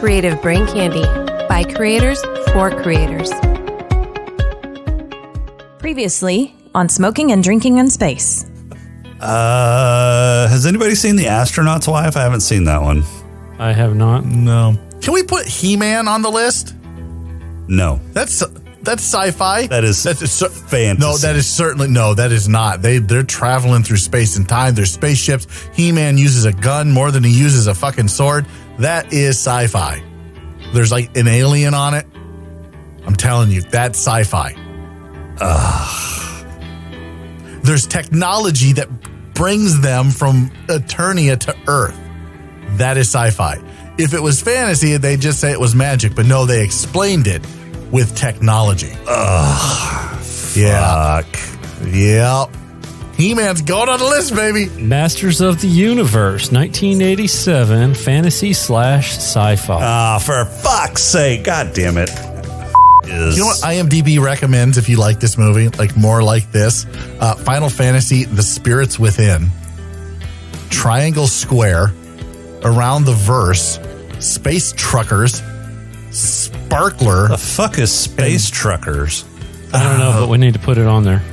Creative Brain Candy by creators for creators. Previously on Smoking and Drinking in Space. Has anybody seen The Astronaut's Wife? I haven't seen that one. I have not. No. Can we put He-Man on the list? No. That's sci-fi. That's fantasy. No, that is certainly that is not. They're traveling through space and time. There's spaceships. He-Man uses a gun more than he uses a fucking sword. That is sci-fi. There's like an alien on it. I'm telling you, that's sci-fi. There's technology that brings them from Eternia to Earth. That is sci-fi. If it was fantasy, they'd just say it was magic. But no, they explained it with technology. Yeah. Fuck. Yep. He-Man's going on the list, baby. Masters of the Universe, 1987, fantasy / sci-fi. For fuck's sake. God damn it. You know what IMDb recommends if you like this movie, like more like this? Final Fantasy, The Spirits Within, Triangle Square, Around the Verse, Space Truckers, Sparkler. The fuck is Space Truckers? I don't know, but we need to put it on there.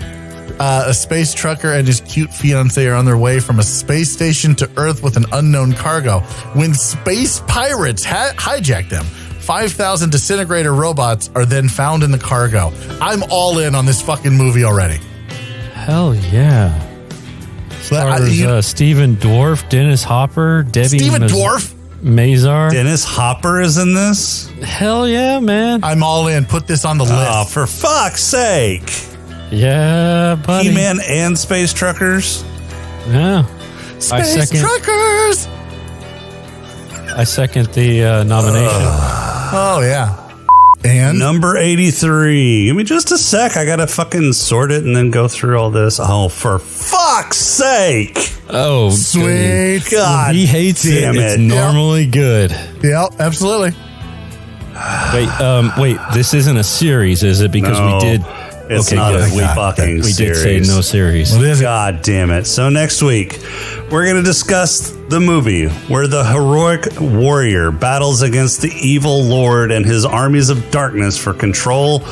A space trucker and his cute fiancée are on their way from a space station to Earth with an unknown cargo when space pirates hijack them. 5,000 disintegrator robots are then found in the cargo. I'm all in on this fucking movie already. Hell yeah. Stephen Dwarf, Dennis Hopper, Debbie Dwarf? Mazar. Dennis Hopper is in this? Hell yeah, man. I'm all in. Put this on the list. Oh, for fuck's sake. Yeah, buddy. He-Man and Space Truckers? Yeah. Space Truckers! I second the nomination. Oh, yeah. And? Number 83. Give me just a sec. I gotta fucking sort it and then go through all this. Oh, for fuck's sake. Oh, sweet. God. He hates it. It's normally good. Yep, absolutely. Wait, this isn't a series, is it? Because we did... It's okay, not good. a fucking we series. did say no series. God damn it. So next week, we're going to discuss the movie where the heroic warrior battles against the evil lord and his armies of darkness for control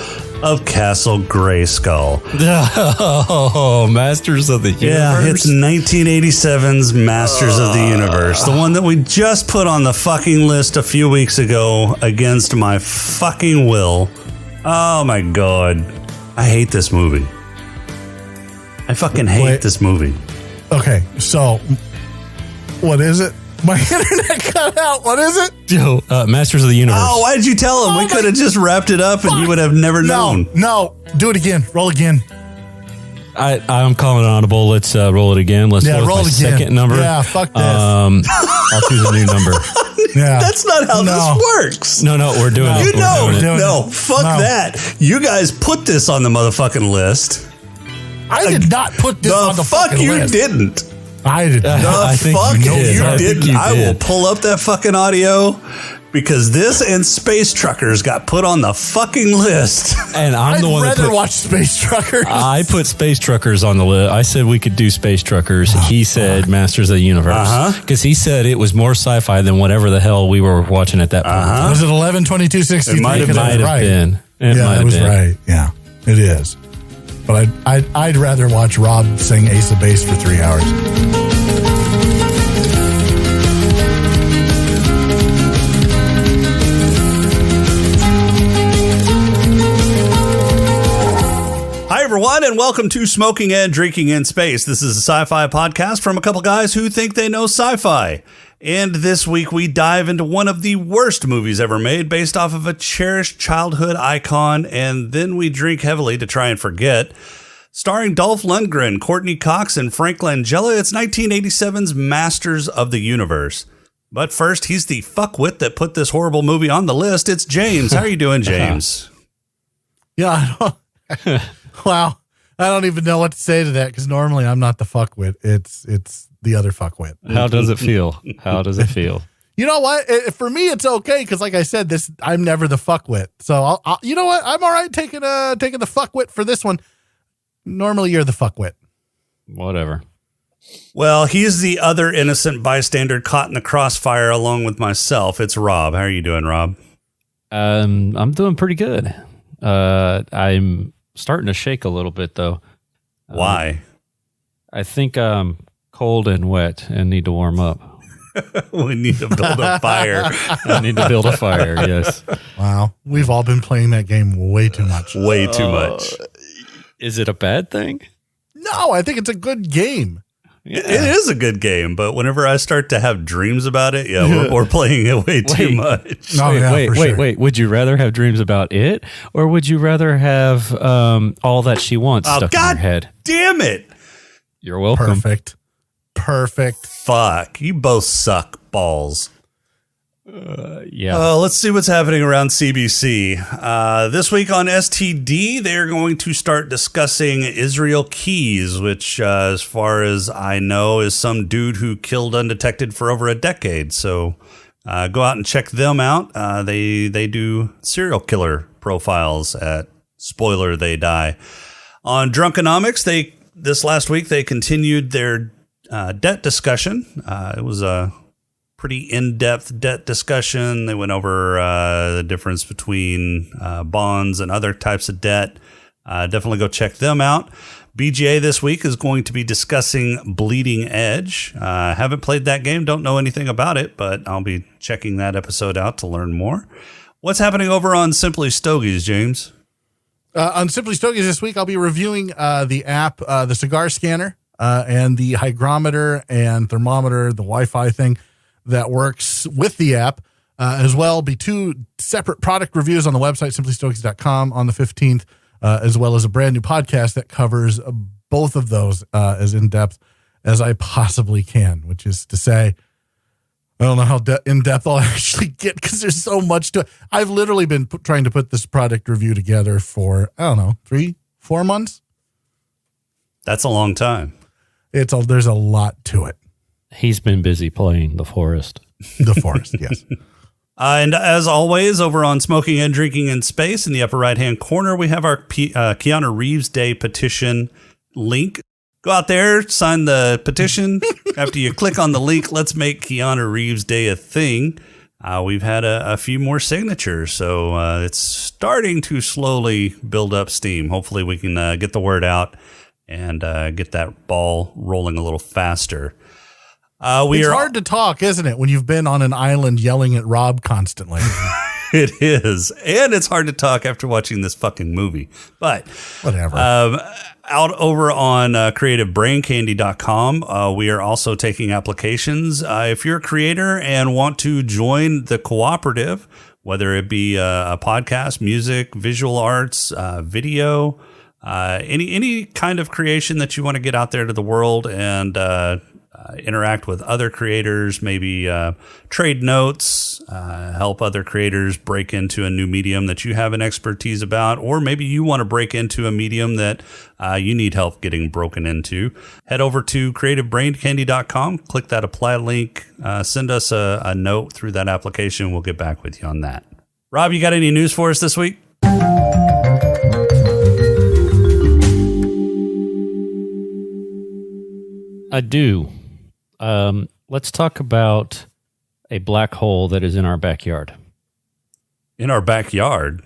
of Castle Grayskull. Oh, Masters of the Universe. Yeah, it's 1987's Masters of the Universe. The one that we just put on the fucking list a few weeks ago against my fucking will. Oh my God. I hate this movie. I fucking hate this movie. Okay, so what is it? My internet cut out. What is it? Masters of the Universe. Oh, why did you tell him? We could have just wrapped it up and you would have never known. No, do it again. Roll again. I'm calling it audible. Let's roll it again. Let's roll it again. Second number. Yeah, fuck this. I'll choose a new number. Yeah. That's not how this works. No, we're doing it. Fuck that. You guys put this on the motherfucking list. I did not put this on the fucking list. You didn't. I did not. I think you did. I will pull up that fucking audio because this and Space Truckers got put on the fucking list. And I'm the one that rather watch Space Truckers. I put Space Truckers on the list. I said we could do Space Truckers. He said Masters of the Universe. Because he said it was more sci-fi than whatever the hell we were watching at that point. Was it 11/22/63? It might have been. It was right. Yeah, it is. But I'd rather watch Rob sing Ace of Base for 3 hours. Hi, everyone, and welcome to Smoking and Drinking in Space. This is a sci-fi podcast from a couple guys who think they know sci-fi. And this week we dive into one of the worst movies ever made based off of a cherished childhood icon, and then we drink heavily to try and forget. Starring Dolph Lundgren, Courtney Cox, and Frank Langella, it's 1987's Masters of the Universe. But first, he's the fuckwit that put this horrible movie on the list. It's James. How are you doing, James? Yeah, wow. I don't even know what to say to that because normally I'm not the fuckwit. It's the other fuckwit. How does it feel? How does it feel? You know what? For me, it's okay because, like I said, I'm never the fuckwit. So I'll you know what? I'm all right taking the fuckwit for this one. Normally, you're the fuckwit. Whatever. Well, he's the other innocent bystander caught in the crossfire along with myself. It's Rob. How are you doing, Rob? I'm doing pretty good. I'm starting to shake a little bit, though. Why? I think I'm cold and wet and need to warm up. We need to build a fire. I need to build a fire, yes. Wow. We've all been playing that game way too much. Way too much. Is it a bad thing? No, I think it's a good game. Yeah. It is a good game, but whenever I start to have dreams about it, we're playing it way too much. No, wait. Would you rather have dreams about it, or would you rather have all that she wants stuck in your head? Damn it. You're welcome. Perfect. Fuck. You both suck balls. Yeah. Let's see what's happening around CBC. This week on STD, they're going to start discussing Israel Keys, which, as far as I know, is some dude who killed undetected for over a decade. So go out and check them out. They do serial killer profiles at Spoiler They Die. On Drunkonomics, this last week they continued their debt discussion. It was a pretty in-depth debt discussion. They went over the difference between bonds and other types of debt. Definitely go check them out. BGA this week is going to be discussing Bleeding Edge. Haven't played that game, don't know anything about it, but I'll be checking that episode out to learn more. What's happening over on Simply Stogies, James? On Simply Stogies this week, I'll be reviewing the app, the cigar scanner, and the hygrometer and thermometer, the Wi-Fi thing that works with the app. As well, be two separate product reviews on the website, simplystogies.com, on the 15th, as well as a brand new podcast that covers both of those as in-depth as I possibly can, which is to say, I don't know how in-depth I'll actually get because there's so much to it. I've literally been trying to put this product review together for, 3-4 months. That's a long time. There's a lot to it. He's been busy playing The Forest. The Forest, yes. And as always, over on Smoking and Drinking in Space, in the upper right-hand corner, we have our Keanu Reeves Day petition link. Go out there, sign the petition. After you click on the link, let's make Keanu Reeves Day a thing. We've had a few more signatures, so it's starting to slowly build up steam. Hopefully we can get the word out and get that ball rolling a little faster. It's hard to talk, isn't it, when you've been on an island yelling at Rob constantly? It is. And it's hard to talk after watching this fucking movie. But whatever. Out over on creativebraincandy.com, we are also taking applications. If you're a creator and want to join the cooperative, whether it be a podcast, music, visual arts, video, any kind of creation that you want to get out there to the world and interact with other creators, maybe trade notes, help other creators break into a new medium that you have an expertise about, or maybe you want to break into a medium that you need help getting broken into. Head over to creativebraincandy.com, click that apply link, send us a note through that application. We'll get back with you on that. Rob, you got any news for us this week? I do. Let's talk about a black hole that is in our backyard. In our backyard?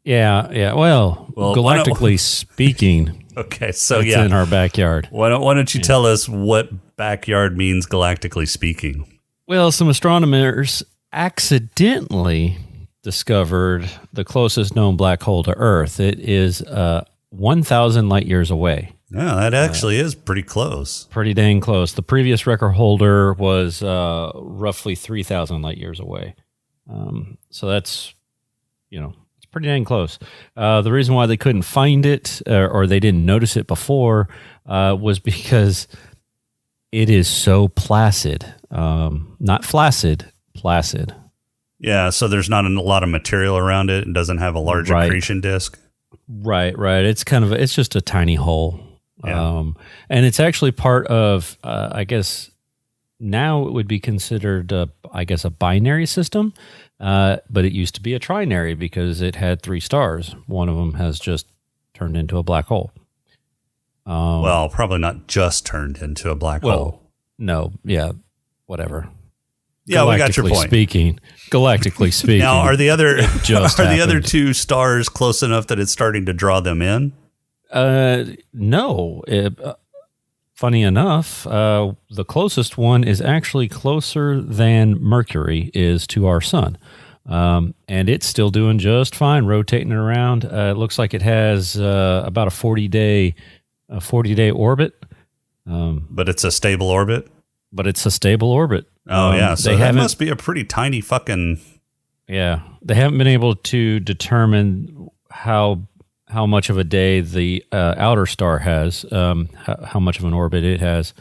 Yeah. Well galactically speaking. Okay, so it's in our backyard. Why don't you tell us what backyard means galactically speaking? Well, some astronomers accidentally discovered the closest known black hole to Earth. It is 1,000 light years away. Yeah, that actually is pretty close. Pretty dang close. The previous record holder was roughly 3,000 light years away. So that's, it's pretty dang close. The reason why they couldn't find it or they didn't notice it before was because it is so placid. Not flaccid, placid. Yeah, so there's not a lot of material around it. It doesn't have a large accretion disk. Right. It's just a tiny hole. Yeah. And it's actually part of, I guess, now it would be considered, a binary system. But it used to be a trinary because it had 3 stars. One of them has just turned into a black hole. Well, probably not just turned into a black hole. No, yeah, whatever. Yeah, we got your point. Galactically speaking. Now, are the other happened. other two stars close enough that it's starting to draw them in? No. Funny enough, the closest one is actually closer than Mercury is to our sun. And it's still doing just fine, rotating around. It looks like it has about a 40-day orbit. But it's a stable orbit? But it's a stable orbit. Oh, yeah. So that must be a pretty tiny fucking... Yeah. They haven't been able to determine how much of a day the outer star has, how much of an orbit it has,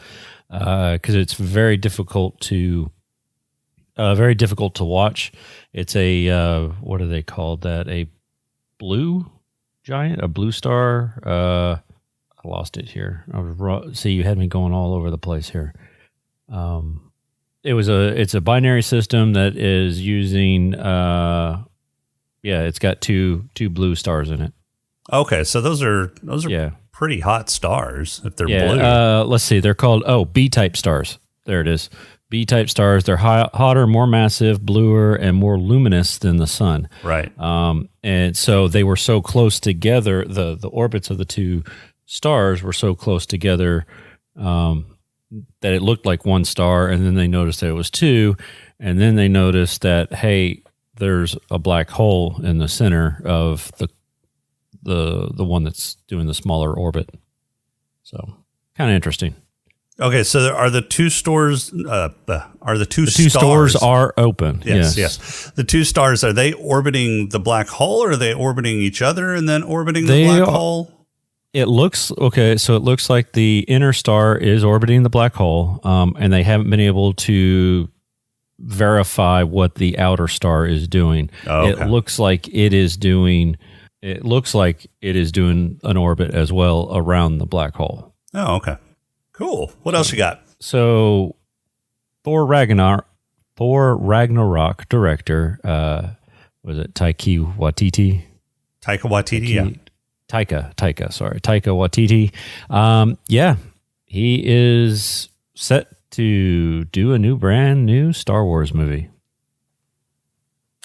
because it's very difficult to watch. It's a what do they call that? A blue giant, a blue star. I lost it here. See, you had me going all over the place here. It's a binary system that is using. It's got two blue stars in it. Okay, so those are pretty hot stars if they're blue. Let's see. They're called B-type stars. There it is. B-type stars. They're hotter, more massive, bluer, and more luminous than the sun. Right. And so they were so close together. The orbits of the two stars were so close together that it looked like one star. And then they noticed that it was two. And then they noticed that, hey, there's a black hole in the center of the one that's doing the smaller orbit. So kind of interesting. Okay, so are the two stars are open? Yes. The two stars, are they orbiting the black hole, or are they orbiting each other and then orbiting the black hole? It looks like the inner star is orbiting the black hole, and they haven't been able to verify what the outer star is doing. Oh, okay. It looks like it is doing an orbit as well around the black hole. Oh, okay. Cool. What else you got? So, Thor Ragnarok director, was it Taika Waititi? Taika Waititi, yeah. Taika Waititi. He is set to do a brand new Star Wars movie.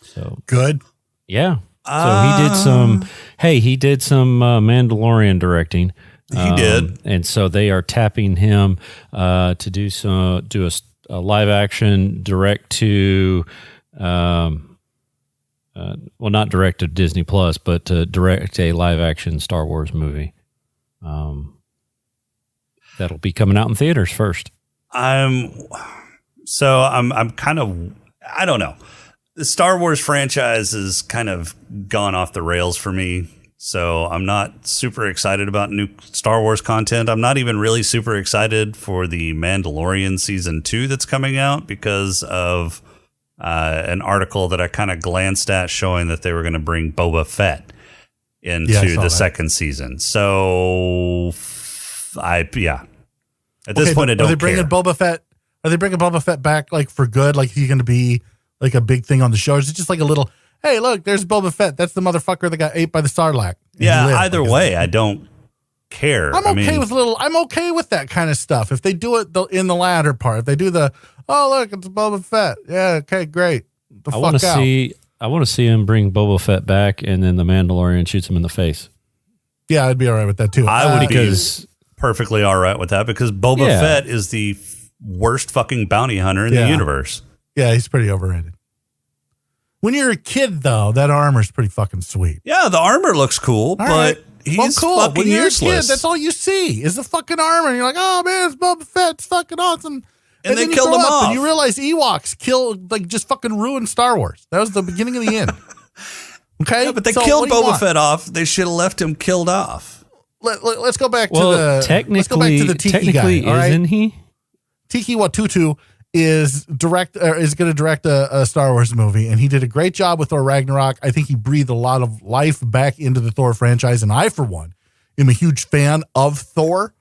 So good. Yeah. So he did some Mandalorian directing. He did. And so they are tapping him to do a live action direct to not direct to Disney Plus, but to direct a live action Star Wars movie. That'll be coming out in theaters first. I'm kind of, I don't know. The Star Wars franchise has kind of gone off the rails for me. So I'm not super excited about new Star Wars content. I'm not even really super excited for the Mandalorian season 2 that's coming out because of an article that I kind of glanced at showing that they were going to bring Boba Fett into the second season. So at this point, I don't care. Are they bringing Boba Fett? Are they bringing Boba Fett back like for good? Like he's going to be like a big thing on the show? Or is it just like a little, hey, look, there's Boba Fett. That's the motherfucker that got ate by the Sarlacc. Yeah, either way, I don't care. I'm okay with that kind of stuff. If they do it in the latter part, if they do look, it's Boba Fett. Yeah, okay, great. I want to see him bring Boba Fett back, and then the Mandalorian shoots him in the face. Yeah, I'd be all right with that too. I would be perfectly all right with that because Boba Fett is the worst fucking bounty hunter in the universe. Yeah, he's pretty overrated. When you're a kid, though, that armor's pretty fucking sweet. Yeah, the armor looks cool, but he's fucking when you're useless. A kid, that's all you see is the fucking armor. And you're like, oh, man, it's Boba Fett. It's fucking awesome. And they killed him off. And you realize Ewoks just fucking ruined Star Wars. That was the beginning of the end. Okay? Yeah, but they killed Boba Fett off. They should have left him killed off. Let's go back to the Tiki guy. All right? Isn't he? Tiki Watutu is going to direct a Star Wars movie, and he did a great job with Thor Ragnarok. I think he breathed a lot of life back into the Thor franchise, and I, for one, am a huge fan of Thor.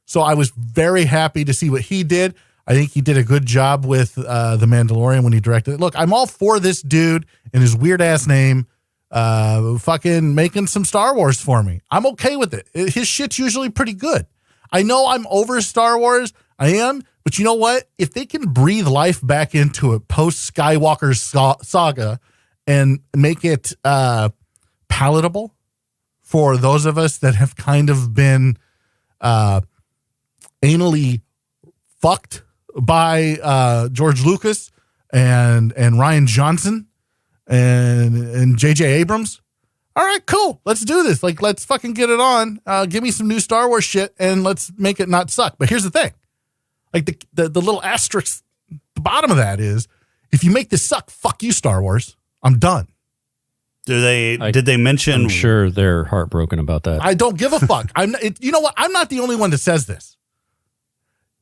So I was very happy to see what he did. I think he did a good job with The Mandalorian when he directed it. Look, I'm all for this dude and his weird-ass name fucking making some Star Wars for me. I'm okay with it. His shit's usually pretty good. I know I'm over Star Wars. I am. But you know what? If they can breathe life back into a post-Skywalker saga and make it palatable for those of us that have kind of been anally fucked by George Lucas and Rian Johnson and J.J. Abrams. All right, cool. Let's do this. Like, let's fucking get it on. Give me some new Star Wars shit and let's make it not suck. But here's the thing. Like the little asterisk, the bottom of that is, if you make this suck, fuck you, Star Wars. I'm done. Did they mention? I'm sure they're heartbroken about that. I don't give a fuck. You know what? I'm not the only one that says this.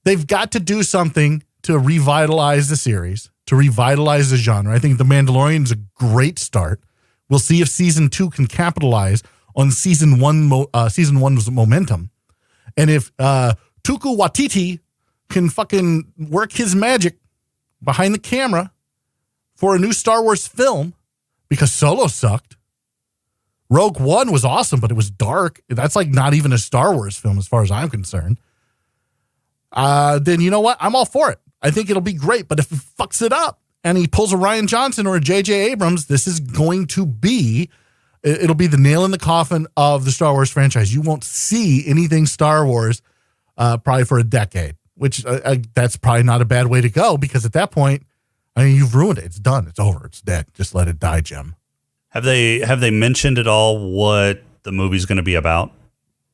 They've got to do something to revitalize the series, to revitalize the genre. I think The Mandalorian is a great start. We'll see if season 2 can capitalize on season one's momentum. And if Tuku Waititi can fucking work his magic behind the camera for a new Star Wars film, because Solo sucked. Rogue One was awesome, but it was dark. That's like not even a Star Wars film as far as I'm concerned. Then you know what? I'm all for it. I think it'll be great. But if he fucks it up and he pulls a Rian Johnson or a J.J. Abrams, this is going to be, it'll be the nail in the coffin of the Star Wars franchise. You won't see anything Star Wars probably for a decade, which that's probably not a bad way to go, because at that point, I mean, you've ruined it. It's done. It's over. It's dead. Just let it die, Jim. Have they mentioned at all what the movie's going to be about?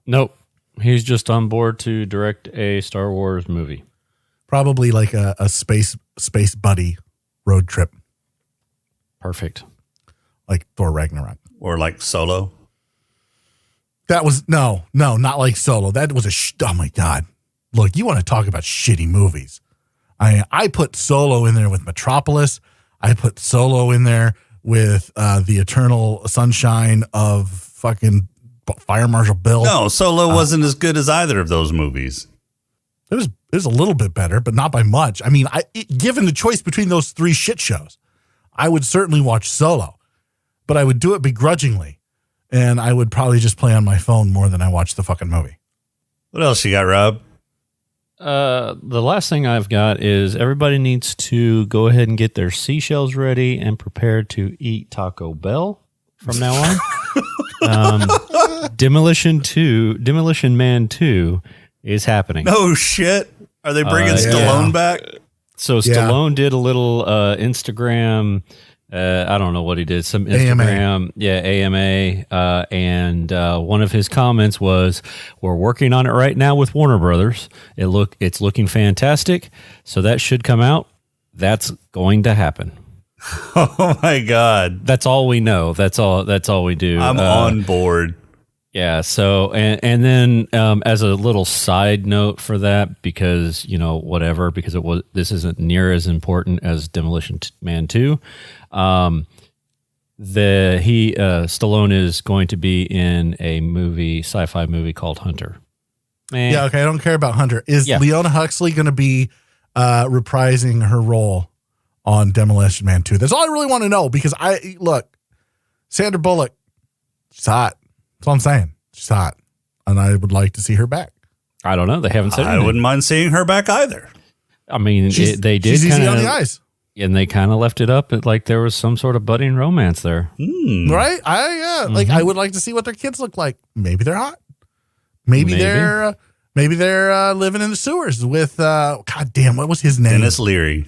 Nope. He's just on board to direct a Star Wars movie. Probably like a space buddy road trip. Perfect. Like Thor Ragnarok. Or like Solo? That was, no, not like Solo. That was oh my God. Look, you want to talk about shitty movies. I put Solo in there with Metropolis. I put Solo in there with the Eternal Sunshine of fucking Fire Marshal Bill. No, Solo wasn't as good as either of those movies. It was a little bit better, but not by much. I mean, given the choice between those 3 shit shows, I would certainly watch Solo, but I would do it begrudgingly, and I would probably just play on my phone more than I watch the fucking movie. What else you got, Rob? The last thing I've got is everybody needs to go ahead and get their seashells ready and prepare to eat Taco Bell from now on. Demolition Man 2 is happening. No shit. Are they bringing Stallone back? So Stallone did a little Instagram. I don't know what he did. Some Instagram, AMA. And one of his comments was, "We're working on it right now with Warner Brothers. It's looking fantastic. So that should come out. That's going to happen." Oh my God. That's all we know. That's all we do. I'm on board. Yeah. So, and then as a little side note for that, because, whatever, because this isn't near as important as Demolition Man 2. Stallone is going to be in a sci-fi movie called Hunter. Yeah. Okay. I don't care about Hunter. Is Leona Huxley going to be reprising her role on Demolition Man 2? That's all I really want to know, because Sandra Bullock, she's hot. That's all I'm saying. She's hot. And I would like to see her back. I don't know. They haven't said anything. I wouldn't mind seeing her back either. I mean, they did. She's easy on the eyes. And they kind of left it up like there was some sort of budding romance there. Right? I would like to see what their kids look like. Maybe they're hot. Maybe they're living in the sewers with God damn, what was his name? Dennis Leary.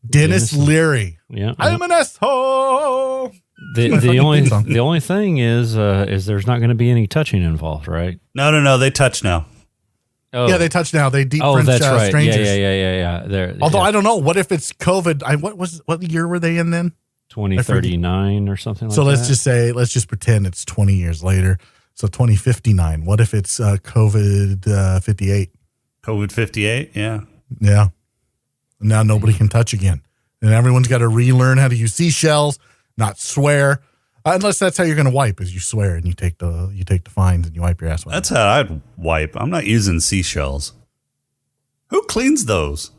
Dennis Leary. Yeah. I'm an asshole. The only thing is there's not going to be any touching involved, right? No. They touch now. Oh. Yeah, they touch now. They deep French that's right. strangers. Yeah. Although I don't know. What if it's COVID? What year were they in then? 2039 or something like that. So let's just pretend it's 20 years later. So 2059. What if it's COVID 58? COVID 58, yeah. Yeah. Now nobody can touch again. And everyone's got to relearn how to use seashells, not swear. Unless that's how you're going to wipe, is you swear and you take the fines and you wipe your ass with That's how I'd wipe. I'm not using seashells. Who cleans those?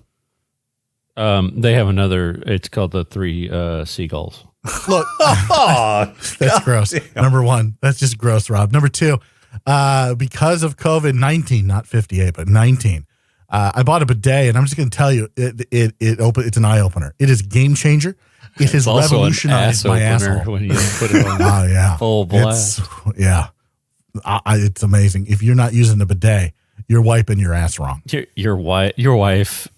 They have another, it's called the 3 seagulls. Look, that's gross. Number 1, that's just gross, Rob. Number 2, because of COVID-19, not 58, but 19. I bought a bidet, and I'm just going to tell you, it's an eye opener. It is a game changer. It has revolutionized my asshole when you put it on oh yeah, full blast. It's amazing. If you're not using a bidet, you're wiping your ass wrong. Your wife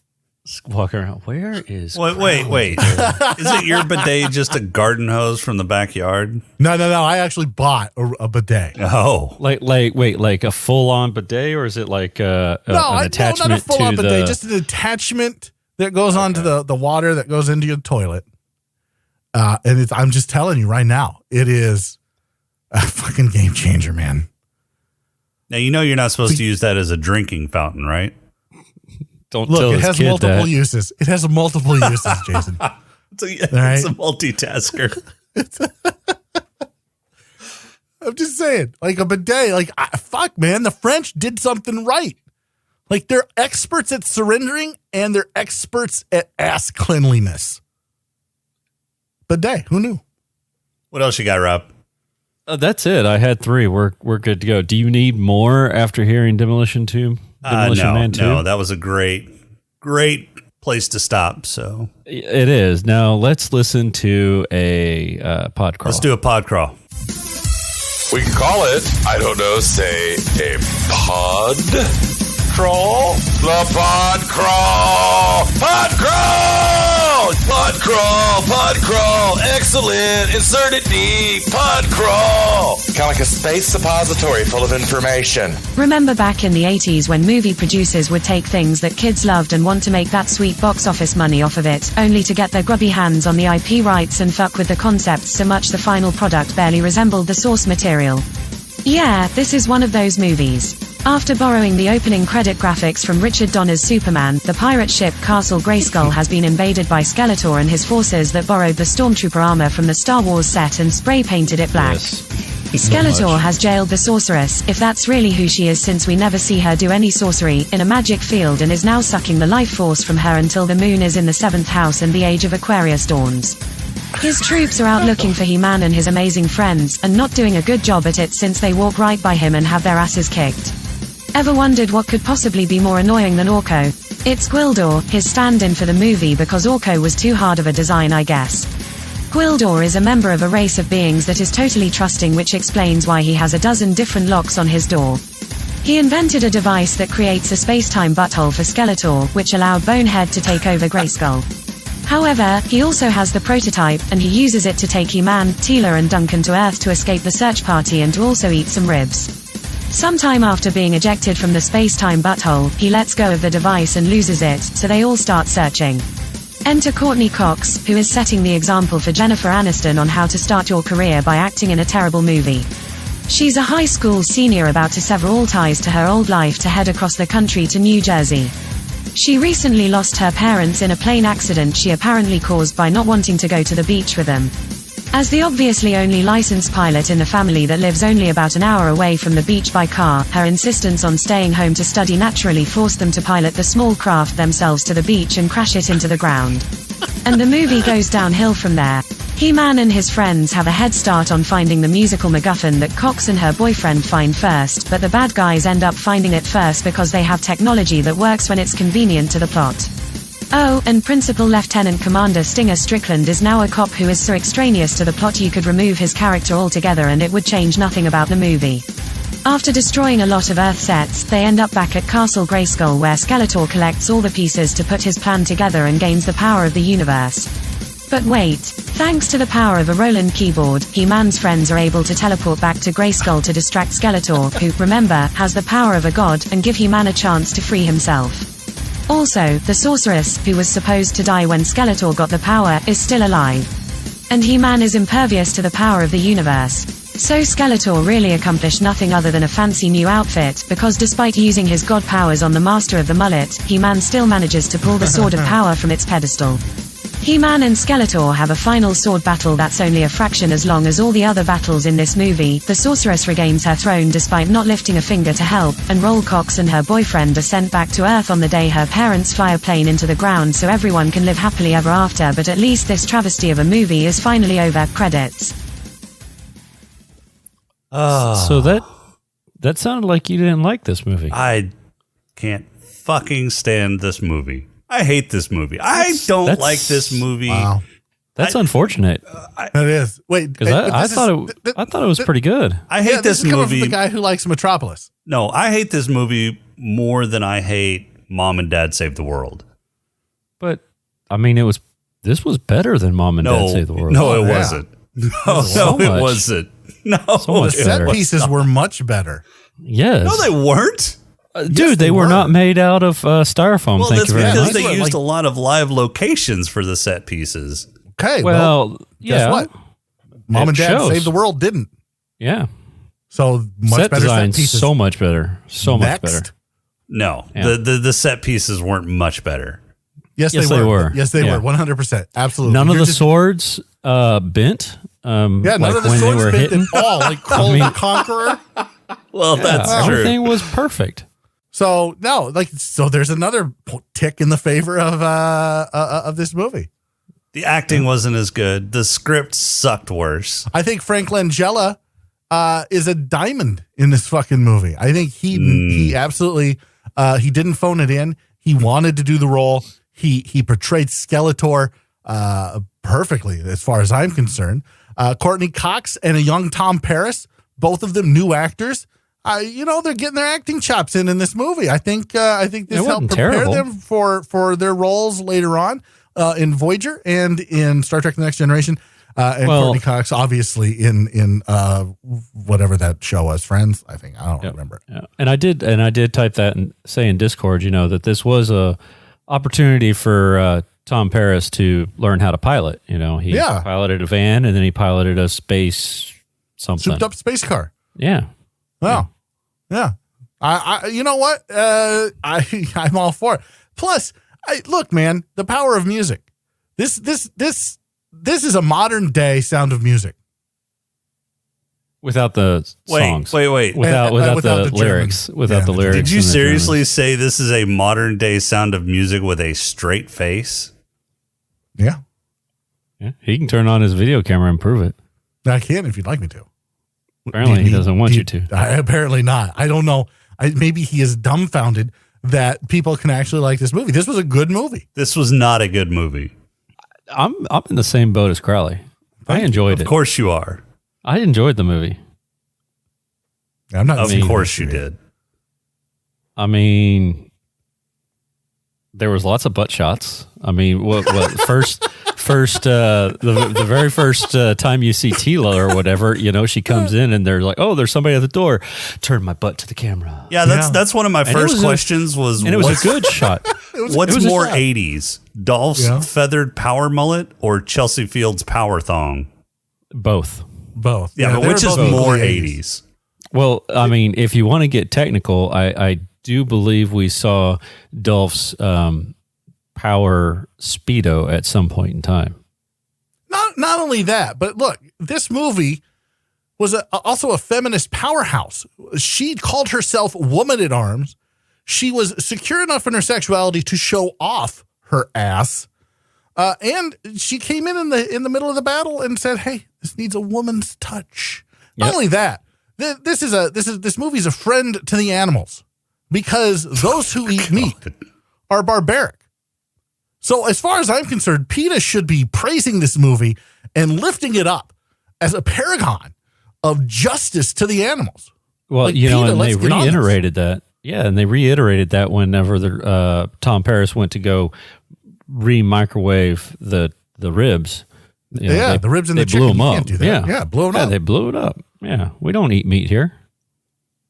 walking around. Where is? Wait. Isn't your bidet just a garden hose from the backyard? No. I actually bought a bidet. Oh, like a full on bidet, or is it like an attachment? No, not a full on to bidet. Just an attachment that goes onto the water that goes into your toilet. And I'm just telling you right now, it is a fucking game changer, man. Now you're not supposed to use that as a drinking fountain, right? Don't look. tell It this has kid multiple that. uses. It has multiple uses, Jason. It's a multitasker. I'm just saying, like a bidet. Fuck, man, the French did something right. Like they're experts at surrendering, and they're experts at ass cleanliness. Bidet, who knew? What else you got, Rob? That's it. I had 3. We're good to go. Do you need more after hearing Demolition 2? Demolition Man 2? No, that was a great place to stop. So it is. Now let's listen to a pod crawl. let's do a pod crawl. We can call it, I don't know, say a pod crawl? The pod crawl! Pod crawl! Pod crawl! Pod crawl! Excellent! Insert it deep! Pod crawl! Kind of like a space suppository full of information. Remember back in the 80s when movie producers would take things that kids loved and want to make that sweet box office money off of it, only to get their grubby hands on the IP rights and fuck with the concepts so much the final product barely resembled the source material. Yeah, this is one of those movies. After borrowing the opening credit graphics from Richard Donner's Superman, the pirate ship Castle Grayskull has been invaded by Skeletor and his forces that borrowed the Stormtrooper armor from the Star Wars set and spray-painted it black. Yes. Skeletor has jailed the sorceress, if that's really who she is since we never see her do any sorcery, in a magic field and is now sucking the life force from her until the moon is in the 7th house and the age of Aquarius dawns. His troops are out looking for He-Man and his amazing friends, and not doing a good job at it since they walk right by him and have their asses kicked. Ever wondered what could possibly be more annoying than Orko? It's Gwildor, his stand-in for the movie because Orko was too hard of a design, I guess. Gwildor is a member of a race of beings that is totally trusting, which explains why he has a dozen different locks on his door. He invented a device that creates a space-time butthole for Skeletor, which allowed Bonehead to take over Grayskull. However, he also has the prototype, and he uses it to take He-Man, Teela and Duncan to Earth to escape the search party and to also eat some ribs. Sometime after being ejected from the space-time butthole, he lets go of the device and loses it, so they all start searching. Enter Courtney Cox, who is setting the example for Jennifer Aniston on how to start your career by acting in a terrible movie. She's a high school senior about to sever all ties to her old life to head across the country to New Jersey. She recently lost her parents in a plane accident she apparently caused by not wanting to go to the beach with them. As the obviously only licensed pilot in the family that lives only about an hour away from the beach by car, her insistence on staying home to study naturally forced them to pilot the small craft themselves to the beach and crash it into the ground. And the movie goes downhill from there. He-Man and his friends have a head start on finding the musical MacGuffin that Cox and her boyfriend find first, but the bad guys end up finding it first because they have technology that works when it's convenient to the plot. Oh, and Principal Lieutenant Commander Stinger Strickland is now a cop who is so extraneous to the plot you could remove his character altogether and it would change nothing about the movie. After destroying a lot of Earth sets, they end up back at Castle Grayskull where Skeletor collects all the pieces to put his plan together and gains the power of the universe. But wait, thanks to the power of a Roland keyboard, He-Man's friends are able to teleport back to Grayskull to distract Skeletor, who, remember, has the power of a god, and give He-Man a chance to free himself. Also, the sorceress, who was supposed to die when Skeletor got the power, is still alive. And He-Man is impervious to the power of the universe. So Skeletor really accomplished nothing other than a fancy new outfit, because despite using his god powers on the Master of the Mullet, He-Man still manages to pull the Sword of Power from its pedestal. He-Man and Skeletor have a final sword battle that's only a fraction as long as all the other battles in this movie. The sorceress regains her throne despite not lifting a finger to help, and Roll Cox and her boyfriend are sent back to Earth on the day her parents fly a plane into the ground so everyone can live happily ever after. But at least this travesty of a movie is finally over. Credits. So That sounded like you didn't like this movie. I can't fucking stand this movie. I hate this movie. I don't like this movie. Wow. That's unfortunate It is. Wait, because I thought it was pretty good. I hate this is coming movie. from the guy who likes Metropolis. No, I hate this movie more than I hate Mom and Dad Save the World. But I mean, this was better than Mom and Dad Save the World. No, it yeah. wasn't. No, So it much. wasn't. No, So much The it set better. was pieces not. were much better. Yes. No, they weren't. Dude, they were not made out of styrofoam. Well, Thank that's you very because much. they Like- used a lot of live locations for the set pieces. Okay, Well, yeah. guess what? Mom It and Dad shows. Save the World didn't. Yeah. So much Set better design set pieces. so much better. So much Next. better. No, Yeah. the set pieces weren't much better. Yes, Yes, they they were. were. Yes, they Yeah. were. 100%. Absolutely. None of You're the just- swords bent. Yeah, none like of the when swords they were bit hitting. at all. Like Cole mean- the Conqueror. Well, that's true. Everything was perfect. So no, so there's another tick in the favor of this movie. The acting wasn't as good. The script sucked worse. I think Frank Langella is a diamond in this fucking movie. I think he absolutely he didn't phone it in. He wanted to do the role. He portrayed Skeletor perfectly, as far as I'm concerned. Courtney Cox and a young Tom Paris, both of them new actors. They're getting their acting chops in this movie. I think this It helped wasn't prepare terrible. them for their roles later on in Voyager and in Star Trek: The Next Generation. And Courtney Cox, obviously, in whatever that show was, Friends. I think I don't remember. Yeah. And I did type that and say in Discord, that this was a opportunity for Tom Paris to learn how to pilot. He piloted a van and then he piloted a space something. Souped up space car. Yeah. Wow. Yeah. I you know what? I'm all for it. Plus, look, man, the power of music. This is a modern day Sound of Music. Without the songs. Wait. Without without the the lyrics. German. Without Yeah, the the lyrics. Did you and the seriously Germans. say this is a modern day Sound of Music with a straight face? Yeah. Yeah. He can turn on his video camera and prove it. I can if you'd like me to. Apparently he doesn't want you to. Apparently not. I don't know. Maybe he is dumbfounded that people can actually like this movie. This was a good movie. This was not a good movie. I'm in the same boat as Crowley. I enjoyed Of it. course you are. I enjoyed the movie. I'm not. Of saying course you this movie. did. I mean, there was lots of butt shots. I mean, what the very first time you see Tila or whatever, she comes in and they're like, oh, there's somebody at the door. Turn my butt to the camera. Yeah, that's one of my it first was a- questions was And it was a good shot. what's it was a more shot. 80s? Dolph's Yeah. feathered power mullet or Chelsea Field's power thong? Both. Both. Yeah, but they which were is both more equally 80s? Well, I mean, if you want to get technical, I do believe we saw Dolph's power speedo at some point in time. Not only that, but look, this movie was also a feminist powerhouse. She called herself Woman at Arms. She was secure enough in her sexuality to show off her ass, and she came in the middle of the battle and said, "Hey, this needs a woman's touch." Not Yep. only that, this movie is a friend to the animals because those who eat meat are barbaric. So as far as I'm concerned, PETA should be praising this movie and lifting it up as a paragon of justice to the animals. Well, Like, and PETA, they let's get on this. reiterated that. Yeah, and they reiterated that whenever Tom Paris went to go re-microwave the ribs. The ribs and they the blew chicken. them You up. can't do that. Yeah, blew them Yeah, up. they blew it up. Yeah, we don't eat meat here.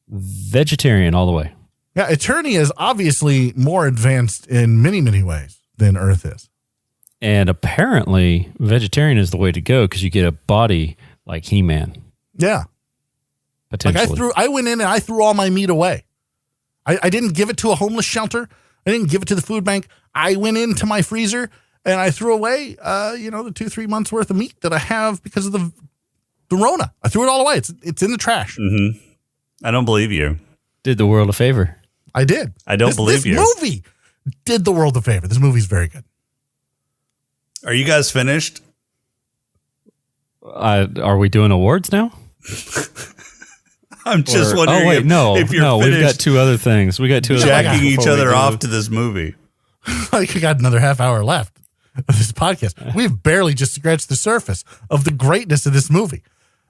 Vegetarian all the way. Yeah, Eternia is obviously more advanced in many, many ways than Earth is. And apparently, vegetarian is the way to go because you get a body like He-Man, Yeah. potentially. I went in and I threw all my meat away. I didn't give it to a homeless shelter. I didn't give it to the food bank. I went into my freezer and I threw away, the 2-3 months worth of meat that I have because of the Rona. I threw it all away. It's in the trash. Mm-hmm. I don't believe you. Did the world a favor. I did. I don't believe you. This movie did the world a favor. This movie's very good. Are you guys finished? Are we doing awards now? I'm just wondering. Oh wait, if you're we've got finished two other things. We got two other jacking things each before we other do- off to this movie. Like, we got another half hour left of this podcast. We've barely just scratched the surface of the greatness of this movie.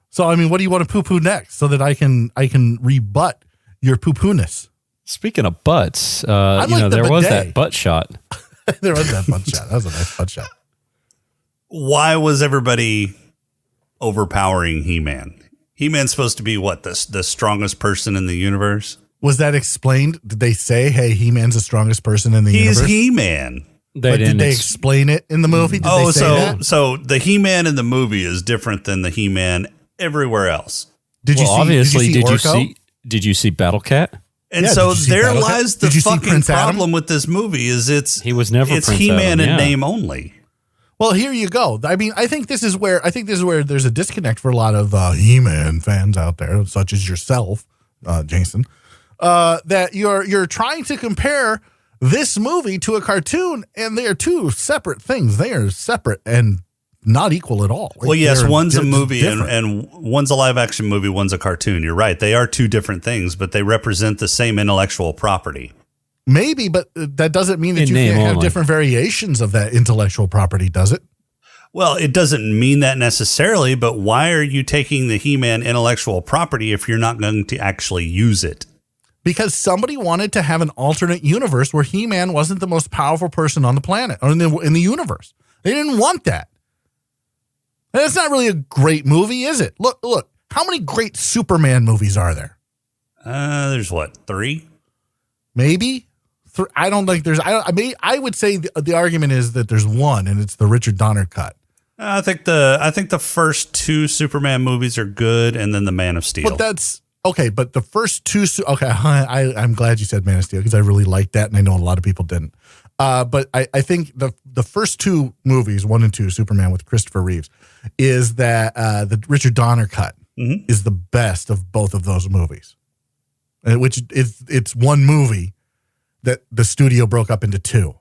So, I mean, what do you want to poo-poo next so that I can rebut your poo-poo-ness? Speaking of butts, like there was bidet. that butt shot. There was that butt shot. That was a nice butt shot. Why was everybody overpowering He-Man? He-Man's supposed to be what, the strongest person in the universe? Was that explained? Did they say, hey, He-Man's the strongest person in the universe? He's He-Man. But did they explain it in the movie? Did they say that? So the He-Man in the movie is different than the He-Man everywhere else. Did you see Did you see Battle Cat? And Yeah, so did you see there Battle Cat? lies the Did you see fucking Prince Adam? problem with this movie is He was never it's Prince He-Man Adam, in yeah. name only. Well, here you go. I mean, I think this is where there's a disconnect for a lot of He-Man fans out there, such as yourself, Jason, that you're trying to compare this movie to a cartoon, and they are two separate things. They are separate and not equal at all. Well, yes, They're one's a just movie different. and one's a live action movie, one's a cartoon. You're right. They are two different things, but they represent the same intellectual property. Maybe, but that doesn't mean that In you name can't have only. different variations of that intellectual property, does it? Well, it doesn't mean that necessarily, but why are you taking the He-Man intellectual property if you're not going to actually use it? Because somebody wanted to have an alternate universe where He-Man wasn't the most powerful person on the planet or in the universe. They didn't want that. And it's not really a great movie, is it? Look, how many great Superman movies are there? There's what, 3? Maybe? I don't think there's, I would say the argument is that there's one, and it's the Richard Donner cut. I think the first 2 Superman movies are good, and then the Man of Steel. But that's okay. But the first 2, I'm glad you said Man of Steel because I really liked that, and I know a lot of people didn't. But I think the first 2 movies, 1 and 2, Superman with Christopher Reeves, is that the Richard Donner cut is the best of both of those movies, which it's one movie that the studio broke up into 2,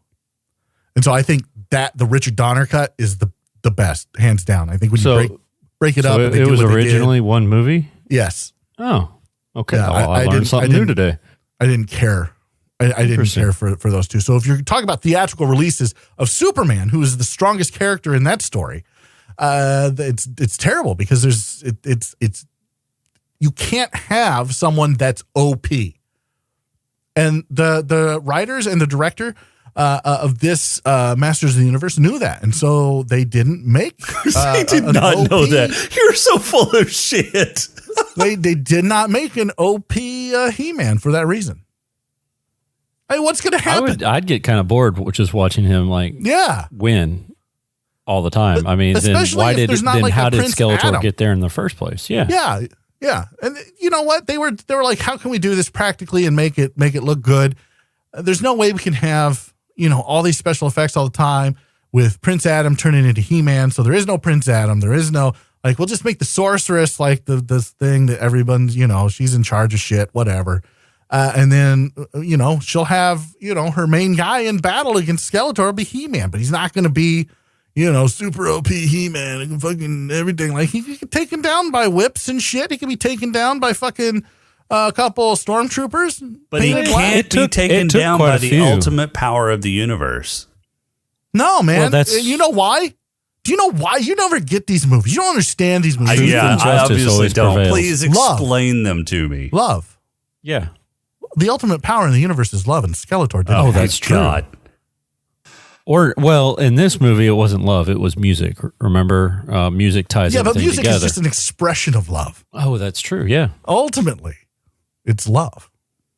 and so I think that the Richard Donner cut is the best, hands down. I think when you break it up, So and they it do was what they originally did, one movie? yes. Oh, okay. Yeah, Well, I learned didn't- something new today. I didn't care. I didn't Interesting. care for those 2. So if you're talking about theatrical releases of Superman, who is the strongest character in that story, it's terrible because it's you can't have someone that's OP. And the writers and the director of this Masters of the Universe knew that, and so they didn't make. I did not know that. You're so full of shit. they did not make an OP He-Man for that reason. Hey, what's going to happen? I'd get kind of bored just watching him Yeah. win all the time. I mean, then Especially why if did there's not like how a did Prince Skeletor Adam. get there in the first place? Yeah. Yeah. And you know what? They were like, how can we do this practically and make it look good? There's no way we can have, all these special effects all the time with Prince Adam turning into He-Man. So there is no Prince Adam. There is no, we'll just make the sorceress like this thing that everyone's, she's in charge of shit, whatever. And then, she'll have, her main guy in battle against Skeletor will be He-Man, but he's not going to be, super OP He-Man and fucking everything. Like, he can get taken down by whips and shit. He can be taken down by fucking a couple stormtroopers. But he painted black. can't be taken took down quite by a the few. ultimate power of the universe. No, man. Well, that's- And you know why? Do you know why? You never get these movies. You don't understand these movies. Truth and I justice obviously always don't. prevails. Please Love. explain them to me. Love. Yeah. The ultimate power in the universe is love, and Skeletor did. Oh, that's true. God. Or, well, in this movie, it wasn't love. It was music. Remember? Music ties Yeah, but everything music together. is just an expression of love. Oh, that's true. Yeah. Ultimately, it's love.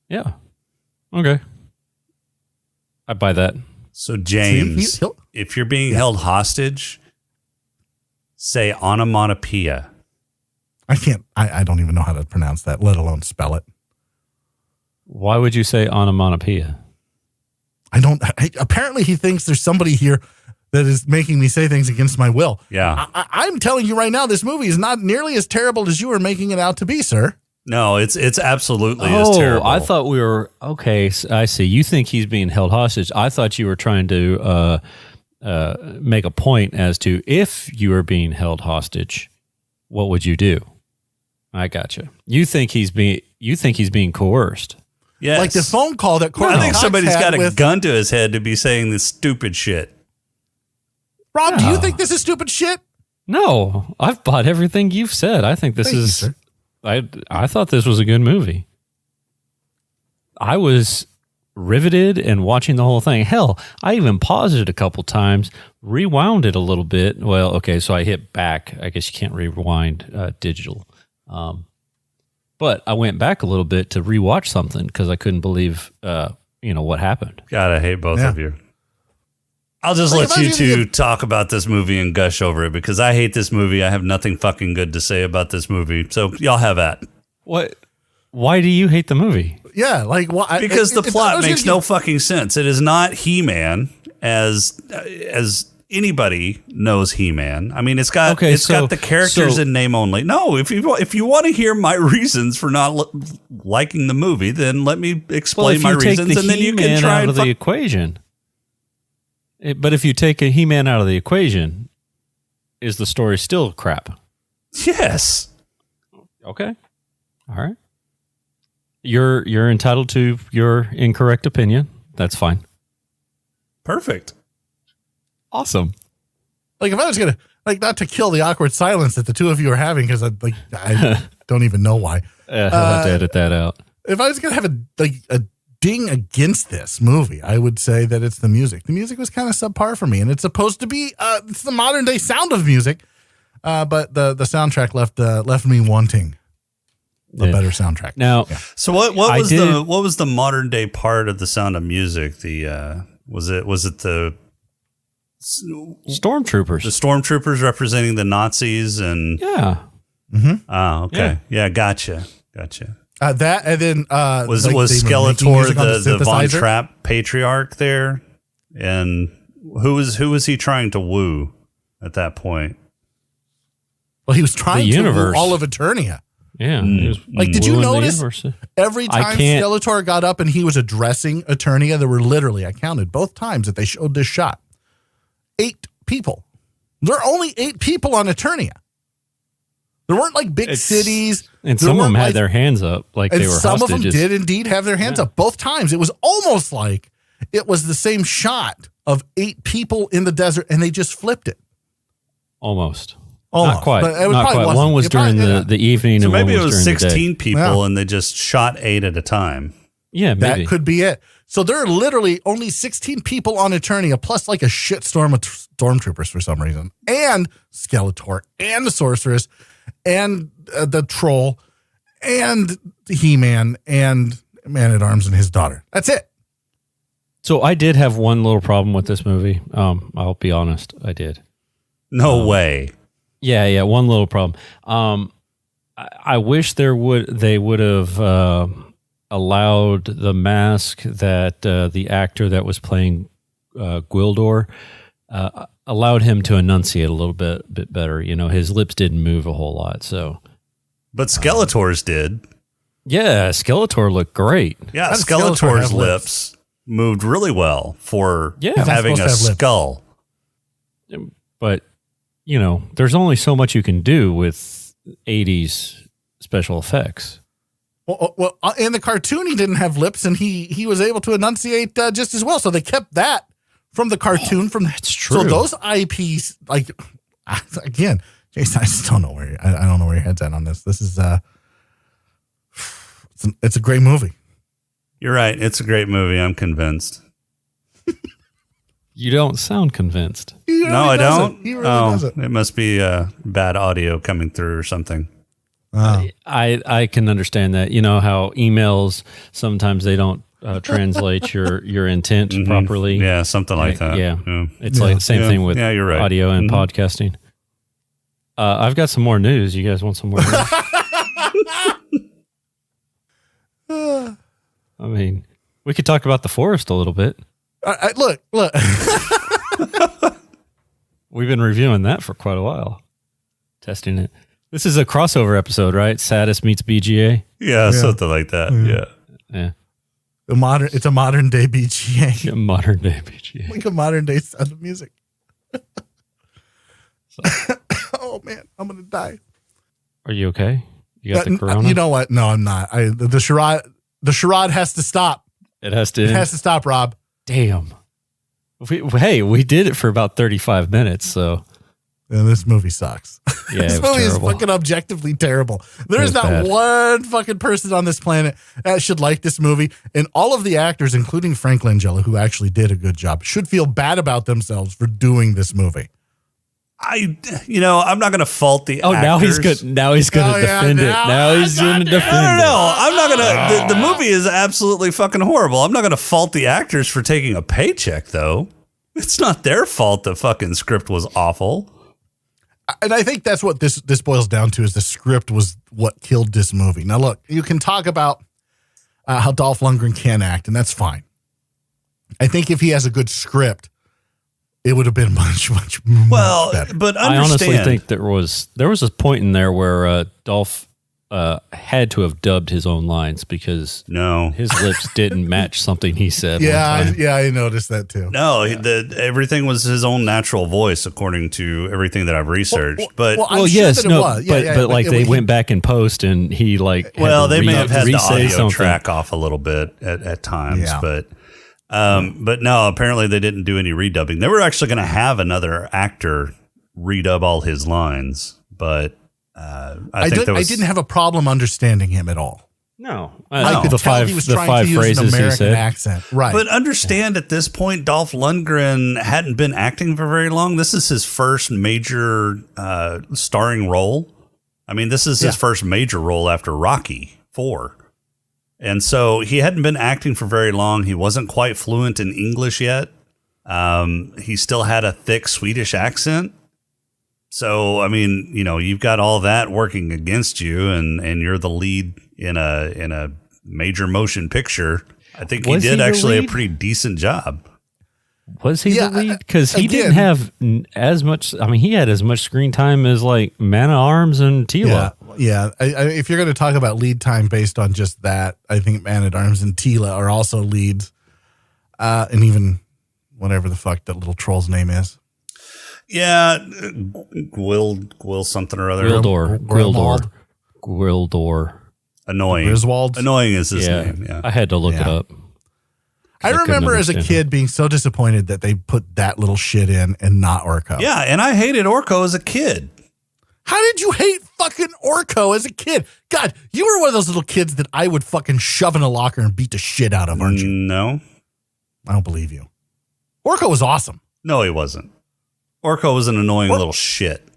Yeah. Okay. I buy that. So, James, he'll- if you're being held hostage, say onomatopoeia. I can't. I don't even know how to pronounce that, let alone spell it. Why would you say onomatopoeia? I don't. Apparently, he thinks there's somebody here that is making me say things against my will. Yeah. I'm telling you right now, this movie is not nearly as terrible as you are making it out to be, sir. No, it's absolutely as terrible. I thought we were okay. I see. You think he's being held hostage? I thought you were trying to make a point as to if you were being held hostage, what would you do? I gotcha. You think he's being coerced? Yes. Like the phone call that Courtney I think Cox somebody's had got a with gun to his head to be saying this stupid shit. Rob, do No. you think this is stupid shit? No, I've bought everything you've said. I think this Thank you, is. sir. I thought this was a good movie. I was riveted and watching the whole thing. Hell, I even paused it a couple times, rewound it a little bit. Well, okay, so I hit back. I guess you can't rewind digital. But I went back a little bit to rewatch something because I couldn't believe, what happened. God, I hate both Yeah. of you. I'll just Like, let you if I two talk about this movie and gush over it because I hate this movie. I have nothing fucking good to say about this movie. So y'all have at. What? Why do you hate the movie? Yeah, like why? Because the if I plot was makes gonna no fucking sense. It is not He-Man as anybody knows He-Man. I mean, it's got the characters in name only. No, if you want to hear my reasons for not liking the movie, then let me explain my reasons, and then you can try out and of the equation. But if you take a He-Man out of the equation, is the story still crap? Yes. Okay. All right. You're entitled to your incorrect opinion. That's fine. Perfect. Awesome. Like if I was gonna not to kill the awkward silence that the two of you are having because I don't even know why. I'll have to edit that out. If I was gonna have a ding against this movie, I would say that it's the music. The music was kind of subpar for me, and it's supposed to be it's the modern day sound of music, but the soundtrack left me wanting a better soundtrack. Now, So what was the modern day part of the Sound of Music? The was it the stormtroopers. the stormtroopers representing the Nazis and Yeah. oh okay yeah gotcha That and then was they were making Skeletor music on the Von synthesizer. Trapp patriarch there, and who was he trying to woo at that point? Well, he was trying The to woo universe. all of Eternia. Yeah. He was Did you wooing the notice universe. every I time can't- Skeletor got up and he was addressing Eternia, there were literally, I counted both times that they showed this shot, 8 people. There are only 8 people on Eternia. There weren't like big cities. And There some of them weren't, had their hands up like and they were some hostages. of them did indeed have their hands up both times. It was almost like it was the same shot of 8 people in the desert and they just flipped it. Almost. Almost. Not quite. But it Not probably quite. wasn't. One was It probably- during yeah. the evening So and maybe it one was was during the day. 16 people Yeah. and they just shot 8 at a time. Yeah, maybe. That could be it. So there are literally only 16 people on Eternia, plus like a shitstorm of stormtroopers for some reason, and Skeletor, and the sorceress, and the troll, and the He-Man, and Man-at-Arms and his daughter. That's it. So I did have one little problem with this movie. I'll be honest, I did. No way. Yeah, one little problem. I wish they would have allowed the mask that the actor that was playing Gwildor allowed him to enunciate a little bit better. You know, his lips didn't move a whole lot. So, But Skeletor's did. yeah, Skeletor looked great. Yeah, How does Skeletor Skeletor's have lips moved really well for Yeah. He's not having a supposed to have lips. skull. But, you know, there's only so much you can do with 80s special effects. Well, in the cartoon, he didn't have lips, and he was able to enunciate just as well. So they kept that from the cartoon. That's true. So those IPs, like again, Jason, I just don't know where I don't know where your head's at on this. This is it's a great movie. You're right. It's a great movie. I'm convinced. You don't sound convinced. He really No, I does don't. it. He really does it. It must be bad audio coming through or something. I can understand that. You know how emails sometimes they don't translate your intent properly. Yeah, something like that. Yeah. It's like the same thing with you're right. audio and podcasting. I've got some more news. You guys want some more news? I mean, we could talk about the forest a little bit. Look. We've been reviewing that for quite a while, testing it. This is a crossover episode, right? Saddest meets BGA. Yeah, something like that. Yeah. Yeah. It's a modern day BGA, Modern day BGA. like a modern day Sound of Music. Oh man, I'm gonna die. Are you okay? You got the corona? You know what? No, I'm not. The charade has to stop. It has to. It has to stop, Rob. Damn. We did it for about 35 minutes, so. And this movie sucks. Yeah, this movie is fucking objectively terrible. There is not bad. one fucking person on this planet that should like this movie. And all of the actors, including Frank Langella, who actually did a good job, should feel bad about themselves for doing this movie. I'm not going to fault the actors. Now he's good. Now he's going to defend it. Now he's going to defend it. I don't know. I'm not going to. The movie is absolutely fucking horrible. I'm not going to fault the actors for taking a paycheck, though. It's not their fault the fucking script was awful. And I think that's what this boils down to, is the script was what killed this movie. Now, look, you can talk about how Dolph Lundgren can act, and that's fine. I think if he has a good script, it would have been much better. But I honestly think there was a point in there where Dolph had to have dubbed his own lines because his lips didn't match something he said. I noticed that too. No, everything was his own natural voice, according to everything that I've researched. But they went back in post and he they may have had the audio track off a little bit at times, but no, apparently they didn't do any redubbing. They were actually going to have another actor redub all his lines, but I didn't have a problem understanding him at all. No, I could tell he was trying to use an American accent, right? But understand, at this point, Dolph Lundgren hadn't been acting for very long. This is his first major starring role. I mean, this is his first major role after Rocky IV. And so he hadn't been acting for very long. He wasn't quite fluent in English yet. He still had a thick Swedish accent. So, I mean, you've got all that working against you, and you're the lead in a major motion picture. I think he did actually a pretty decent job. Was he the lead? Because he didn't have as much. I mean, he had as much screen time as Man at Arms and Tila. Yeah. If you're going to talk about lead time based on just that, I think Man at Arms and Tila are also leads, and even whatever the fuck that little troll's name is. Yeah, Gwil something or other. Gwildor. Annoying. Griswold. Annoying is his name. Yeah, I had to look it up. I remember as a kid being so disappointed that they put that little shit in and not Orko. Yeah, and I hated Orko as a kid. How did you hate fucking Orko as a kid? God, you were one of those little kids that I would fucking shove in a locker and beat the shit out of, aren't you? No. I don't believe you. Orko was awesome. No, he wasn't. Orko was an annoying little shit.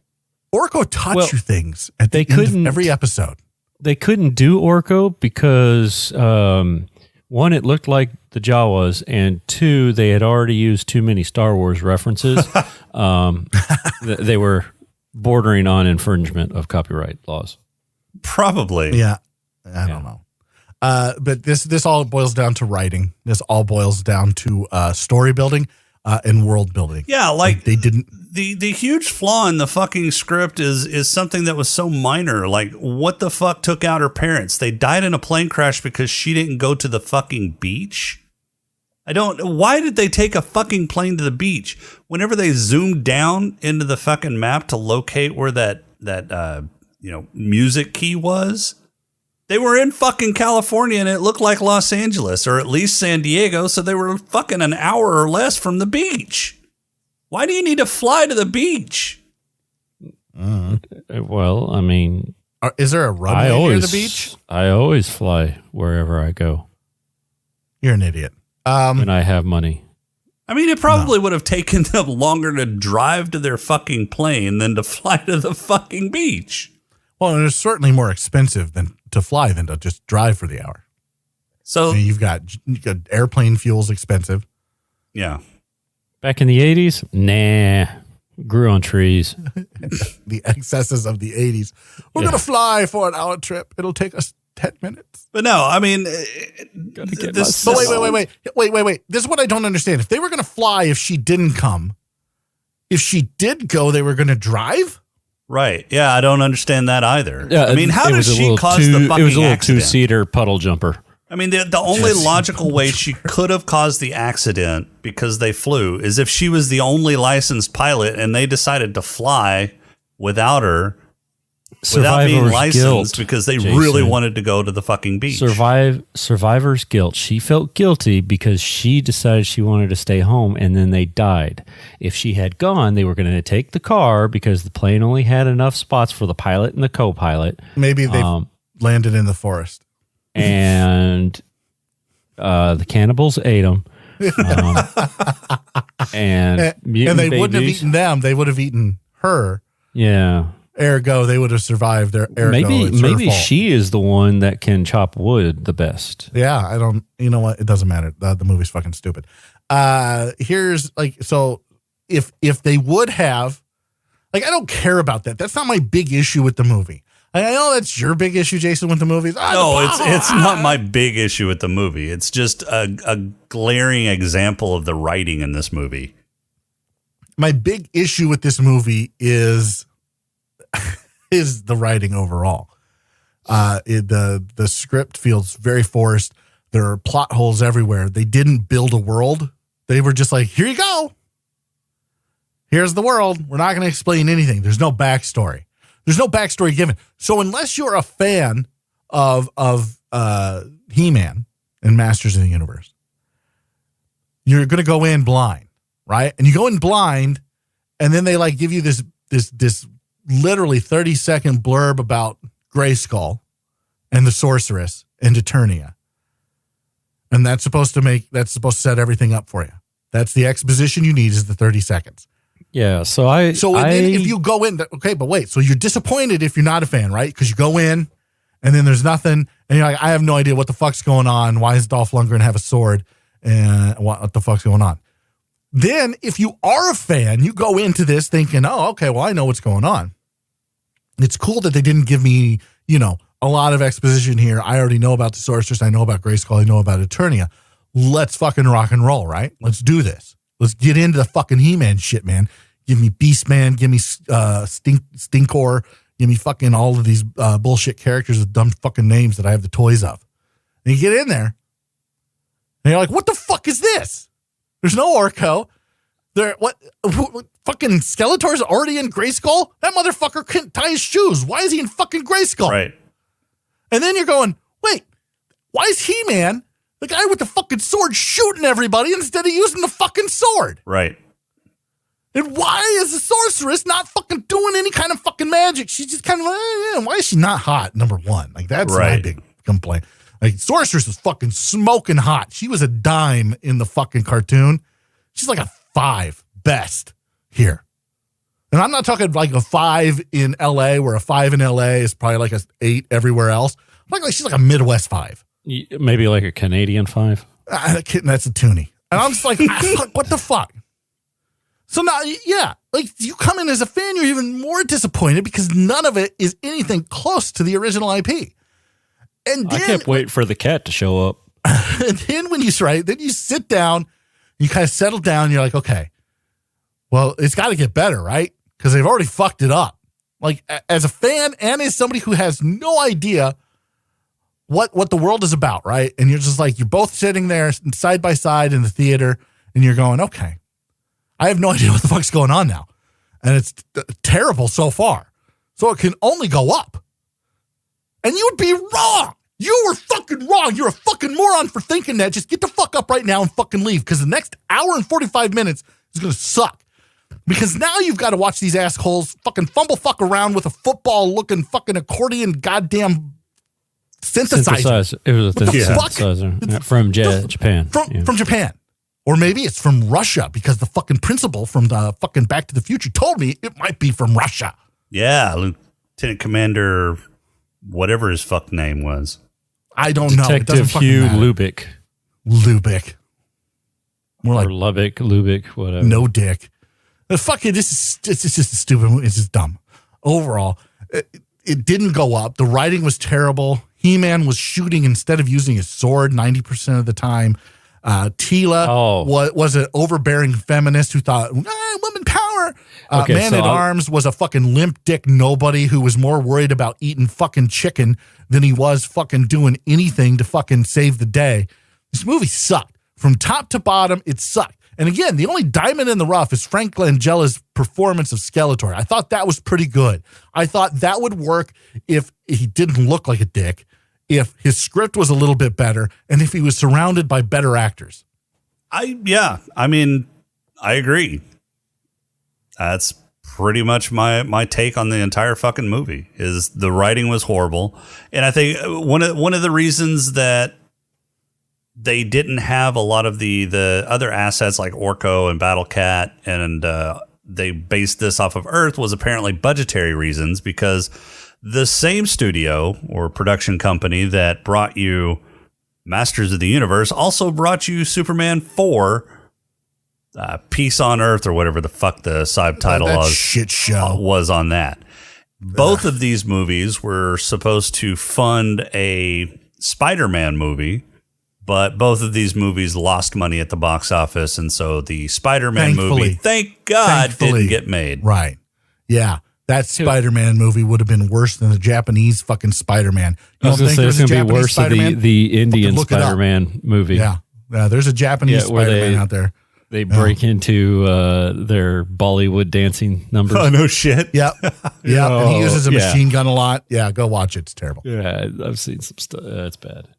Orko taught you things at the end of every episode. They couldn't do Orko because, one, it looked like the Jawas, and two, they had already used too many Star Wars references. They were bordering on infringement of copyright laws. Probably. Yeah. I don't know. But this all boils down to writing. This all boils down to story building and world building. Yeah, like they didn't. The huge flaw in the fucking script is something that was so minor. Like, what the fuck took out her parents? They died in a plane crash because she didn't go to the fucking beach. Why did they take a fucking plane to the beach? Whenever they zoomed down into the fucking map to locate where that music key was, they were in fucking California and it looked like Los Angeles or at least San Diego. So they were fucking an hour or less from the beach. Why do you need to fly to the beach? Well, I mean, is there a runway near the beach? I always fly wherever I go. You're an idiot. When I have money. I mean, it probably would have taken them longer to drive to their fucking plane than to fly to the fucking beach. Well, and it's certainly more expensive to fly than to just drive for the hour. So you've got airplane fuel's expensive. Yeah. Back in the 80s, grew on trees. The excesses of the 80s. We're going to fly for an hour trip. It'll take us 10 minutes. But no, I mean, wait. This is what I don't understand. If they were going to fly, if she didn't come, if she did go, they were going to drive? Right. Yeah, I don't understand that either. Yeah, I mean, how did she cause the fucking accident? It was a little two-seater puddle jumper. I mean, the only logical way she could have caused the accident because they flew is if she was the only licensed pilot and they decided to fly without her without being Survivor's licensed guilt, because they Jason. really wanted to go to the fucking beach. Survivor's guilt. She felt guilty because she decided she wanted to stay home, and then they died. If she had gone, they were going to take the car because the plane only had enough spots for the pilot and the co-pilot. Maybe they landed in the forest. And the cannibals ate them. And they babies, wouldn't have eaten them. They would have eaten her. Yeah. Ergo, they would have survived. Their ergo, Maybe it's her fault. she is the one that can chop wood the best. Yeah, I don't. You know what? It doesn't matter. The movie's fucking stupid. Here's like, so if they would have, like, I don't care about that. That's not my big issue with the movie. I know that's your big issue, Jason, with the movies. No, it's not my big issue with the movie. It's just a glaring example of the writing in this movie. My big issue with this movie is the writing overall. The script feels very forced. There are plot holes everywhere. They didn't build a world. They were just like, here you go. Here's the world. We're not going to explain anything. There's no backstory. There's no backstory given. So unless you're a fan of He-Man and Masters of the Universe, you're going to go in blind, right? And you go in blind, and then they like give you this literally 30-second blurb about Grayskull and the Sorceress and Eternia. And that's supposed to set everything up for you. That's the exposition you need, is the 30 seconds. Yeah, then if you go in, okay, but wait, so you're disappointed if you're not a fan, right? Because you go in, and then there's nothing, and you're like, I have no idea what the fuck's going on. Why does Dolph Lundgren have a sword? And what the fuck's going on? Then, if you are a fan, you go into this thinking, oh, okay, well, I know what's going on. It's cool that they didn't give me, a lot of exposition here. I already know about the Sorceress. I know about Grayskull. I know about Eternia. Let's fucking rock and roll, right? Let's do this. Let's get into the fucking He-Man shit, man. Give me Beastman. Give me Stinkor. Give me fucking all of these bullshit characters with dumb fucking names that I have the toys of. And you get in there, and you're like, what the fuck is this? There's no Orko. What fucking Skeletor's already in Grayskull? That motherfucker couldn't tie his shoes. Why is he in fucking Grayskull? Right. And then you're going, wait, why is He-Man, the guy with the fucking sword, shooting everybody instead of using the fucking sword? Right. And why is the Sorceress not fucking doing any kind of fucking magic? She's just kind of, why is she not hot, number one? Like, that's my big complaint. Like, Sorceress was fucking smoking hot. She was a dime in the fucking cartoon. She's like a 5 best here. And I'm not talking like a 5 in LA, where a 5 in LA is probably like a 8 everywhere else. Like she's like a Midwest 5. Maybe like a Canadian 5. That's a toonie. And I'm just like, what the fuck? So now, yeah, like you come in as a fan, you're even more disappointed because none of it is anything close to the original IP. And then, I kept waiting for the cat to show up. And then when you sit down, you kind of settle down, you're like, okay, well, it's got to get better, right? Because they've already fucked it up. Like, as a fan and as somebody who has no idea what the world is about, right? And you're just like, you're both sitting there side by side in the theater, and you're going, okay, I have no idea what the fuck's going on now. And it's terrible so far. So it can only go up. And you would be wrong. You were fucking wrong. You're a fucking moron for thinking that. Just get the fuck up right now and fucking leave, because the next hour and 45 minutes is going to suck. Because now you've got to watch these assholes fucking fumble fuck around with a football-looking fucking accordion goddamn synthesizer. It was a synthesizer from Japan. From Japan. Or maybe it's from Russia, because the fucking principal from the fucking Back to the Future told me it might be from Russia. Yeah, Lieutenant Commander, whatever his fuck name was. I don't know. Detective Hugh Lubick. More like Lubbock, Lubick, whatever. No dick. Fuck it. It's just stupid. It's just dumb. Overall, it didn't go up. The writing was terrible. He-Man was shooting instead of using his sword 90% of the time. Teela was an overbearing feminist who thought, woman power. Man-at-Arms was a fucking limp dick nobody who was more worried about eating fucking chicken than he was fucking doing anything to fucking save the day. This movie sucked. From top to bottom, it sucked. And again, the only diamond in the rough is Frank Langella's performance of Skeletor. I thought that was pretty good. I thought that would work if he didn't look like a dick, if his script was a little bit better, and if he was surrounded by better actors. I agree. That's pretty much my take on the entire fucking movie. Is the writing was horrible, and I think one of the reasons that they didn't have a lot of the other assets like Orko and Battle Cat, and they based this off of Earth, was apparently budgetary reasons, because the same studio or production company that brought you Masters of the Universe also brought you Superman 4, Peace on Earth, or whatever the fuck the subtitle was on that. Both of these movies were supposed to fund a Spider-Man movie, but both of these movies lost money at the box office, and so the Spider-Man movie, thank God, didn't get made. Right. Yeah. That Spider-Man movie would have been worse than the Japanese fucking Spider-Man. I was going to say it's going to be worse than the Indian Spider-Man movie. Yeah. There's a Japanese Spider-Man out there. They break into their Bollywood dancing numbers. Oh, no shit. Yeah. Yeah. And he uses a machine gun a lot. Yeah. Go watch it. It's terrible. Yeah. I've seen some stuff. It's bad.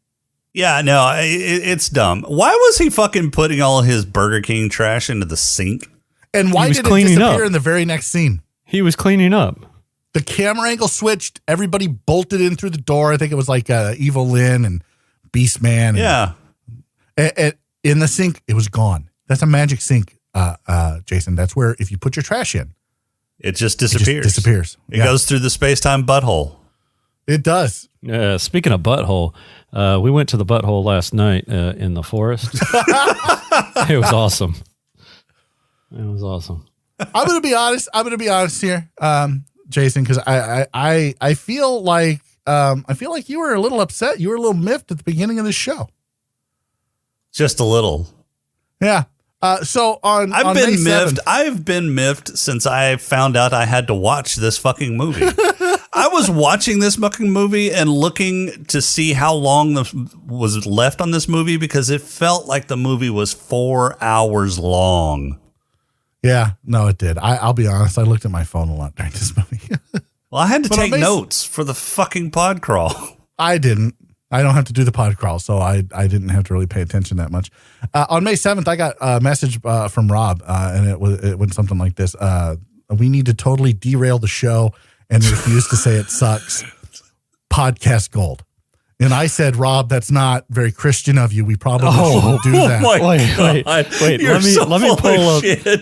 Yeah. No, it's dumb. Why was he fucking putting all his Burger King trash into the sink? And why did it disappear in the very next scene? He was cleaning up. The camera angle switched. Everybody bolted in through the door. I think it was like Evil Lynn and Beastman. Yeah. And in the sink, it was gone. That's a magic sink, Jason. That's where if you put your trash in, it just disappears. It goes through the space-time butthole. It does. Speaking of butthole, we went to the butthole last night in the forest. It was awesome. It was awesome. I'm going to be honest. Here, Jason, because I feel like you were a little upset. You were a little miffed at the beginning of the show. Just a little. Yeah. So I've been miffed. I've been miffed since I found out I had to watch this fucking movie. I was watching this fucking movie and looking to see how long was left on this movie, because it felt like the movie was 4 hours long. Yeah, no, it did. I'll be honest. I looked at my phone a lot during this movie. Well, I had to take notes for the fucking pod crawl. I didn't. I don't have to do the pod crawl, so I didn't have to really pay attention that much. On May 7th, I got a message from Rob, and it went something like this. We need to totally derail the show and refuse to say it sucks. Podcast gold. And I said, Rob, that's not very Christian of you. We probably shouldn't do that. Wait.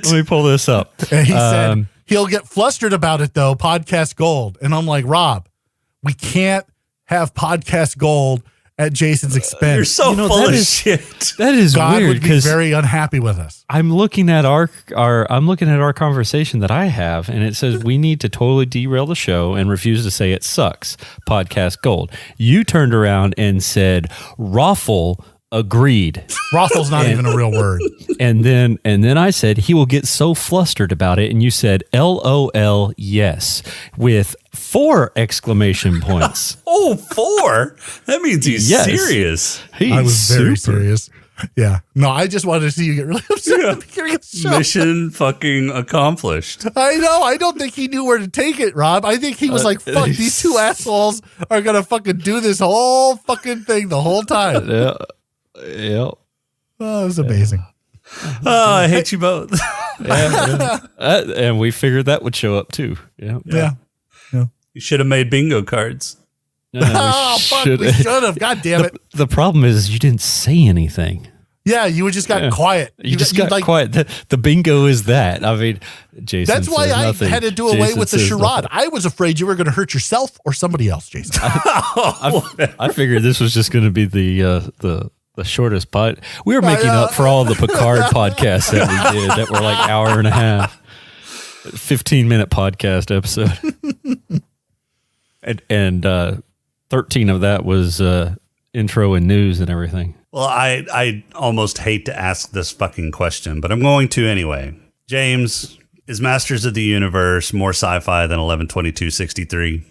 Let me pull this up. And he said he'll get flustered about it though. Podcast gold. And I'm like, Rob, we can't have podcast gold at Jason's expense. You're so full of shit. That is God weird, would be very unhappy with us. I'm looking at our conversation that I have, and it says we need to totally derail the show and refuse to say it sucks. Podcast gold. You turned around and said Raffle agreed. Raffle's not even a real word. And then I said he will get so flustered about it, and you said LOL yes with 4 exclamation points. Oh, 4? That means he's serious. I was very serious. Yeah. No, I just wanted to see you get really upset at the beginning of the show. Mission fucking accomplished. I know. I don't think he knew where to take it, Rob. I think he was like, fuck, these two assholes are going to fucking do this whole fucking thing the whole time. Yeah. Oh, it was amazing. Oh, I hate you both. And we figured that would show up too. Yeah. You should have made bingo cards. No, we should have. God damn it. The problem is you didn't say anything. Yeah, you just got quiet. You just got quiet. The bingo is that. I mean, Jason. That's why I had to do away with the charade. Nothing. I was afraid you were going to hurt yourself or somebody else, Jason. I figured this was just going to be the shortest pod. We were making up for all the Picard podcasts that we did that were like hour and a half, 15-minute podcast episode, and 13 of that was intro and news and everything. Well, I almost hate to ask this fucking question, but I'm going to anyway. James, is Masters of the Universe more sci-fi than 11/22/63?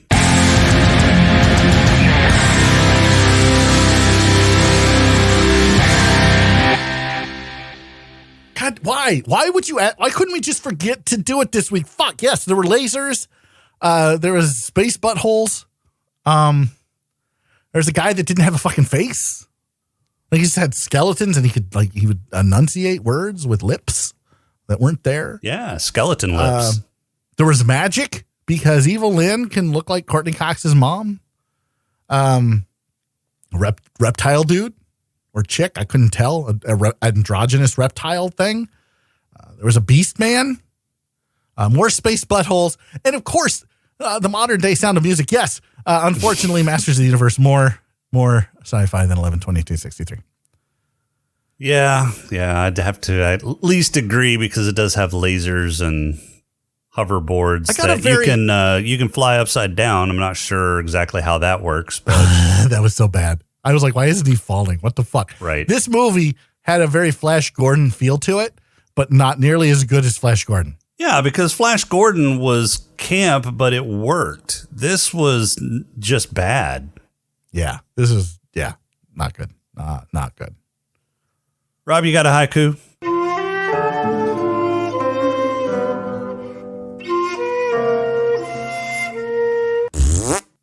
God, why? Why would you? Why couldn't we just forget to do it this week? Fuck yes, there were lasers. There was space buttholes. There's a guy that didn't have a fucking face. Like he just had skeletons, and he would enunciate words with lips that weren't there. Yeah, skeleton lips. There was magic because Evil Lynn can look like Courtney Cox's mom. Reptile dude or chick, I couldn't tell. An androgynous reptile thing. There was a beast man. More space buttholes, and of course, the modern day Sound of Music. Yes, unfortunately, Masters of the Universe more sci-fi than 11/22/63. Yeah, I'd have to at least agree because it does have lasers and hoverboards that you can fly upside down. I'm not sure exactly how that works, but that was so bad. I was like, why isn't he falling? What the fuck? Right. This movie had a very Flash Gordon feel to it, but not nearly as good as Flash Gordon. Yeah, because Flash Gordon was camp, but it worked. This was just bad. Yeah, this is not good. Not good. Rob, you got a haiku?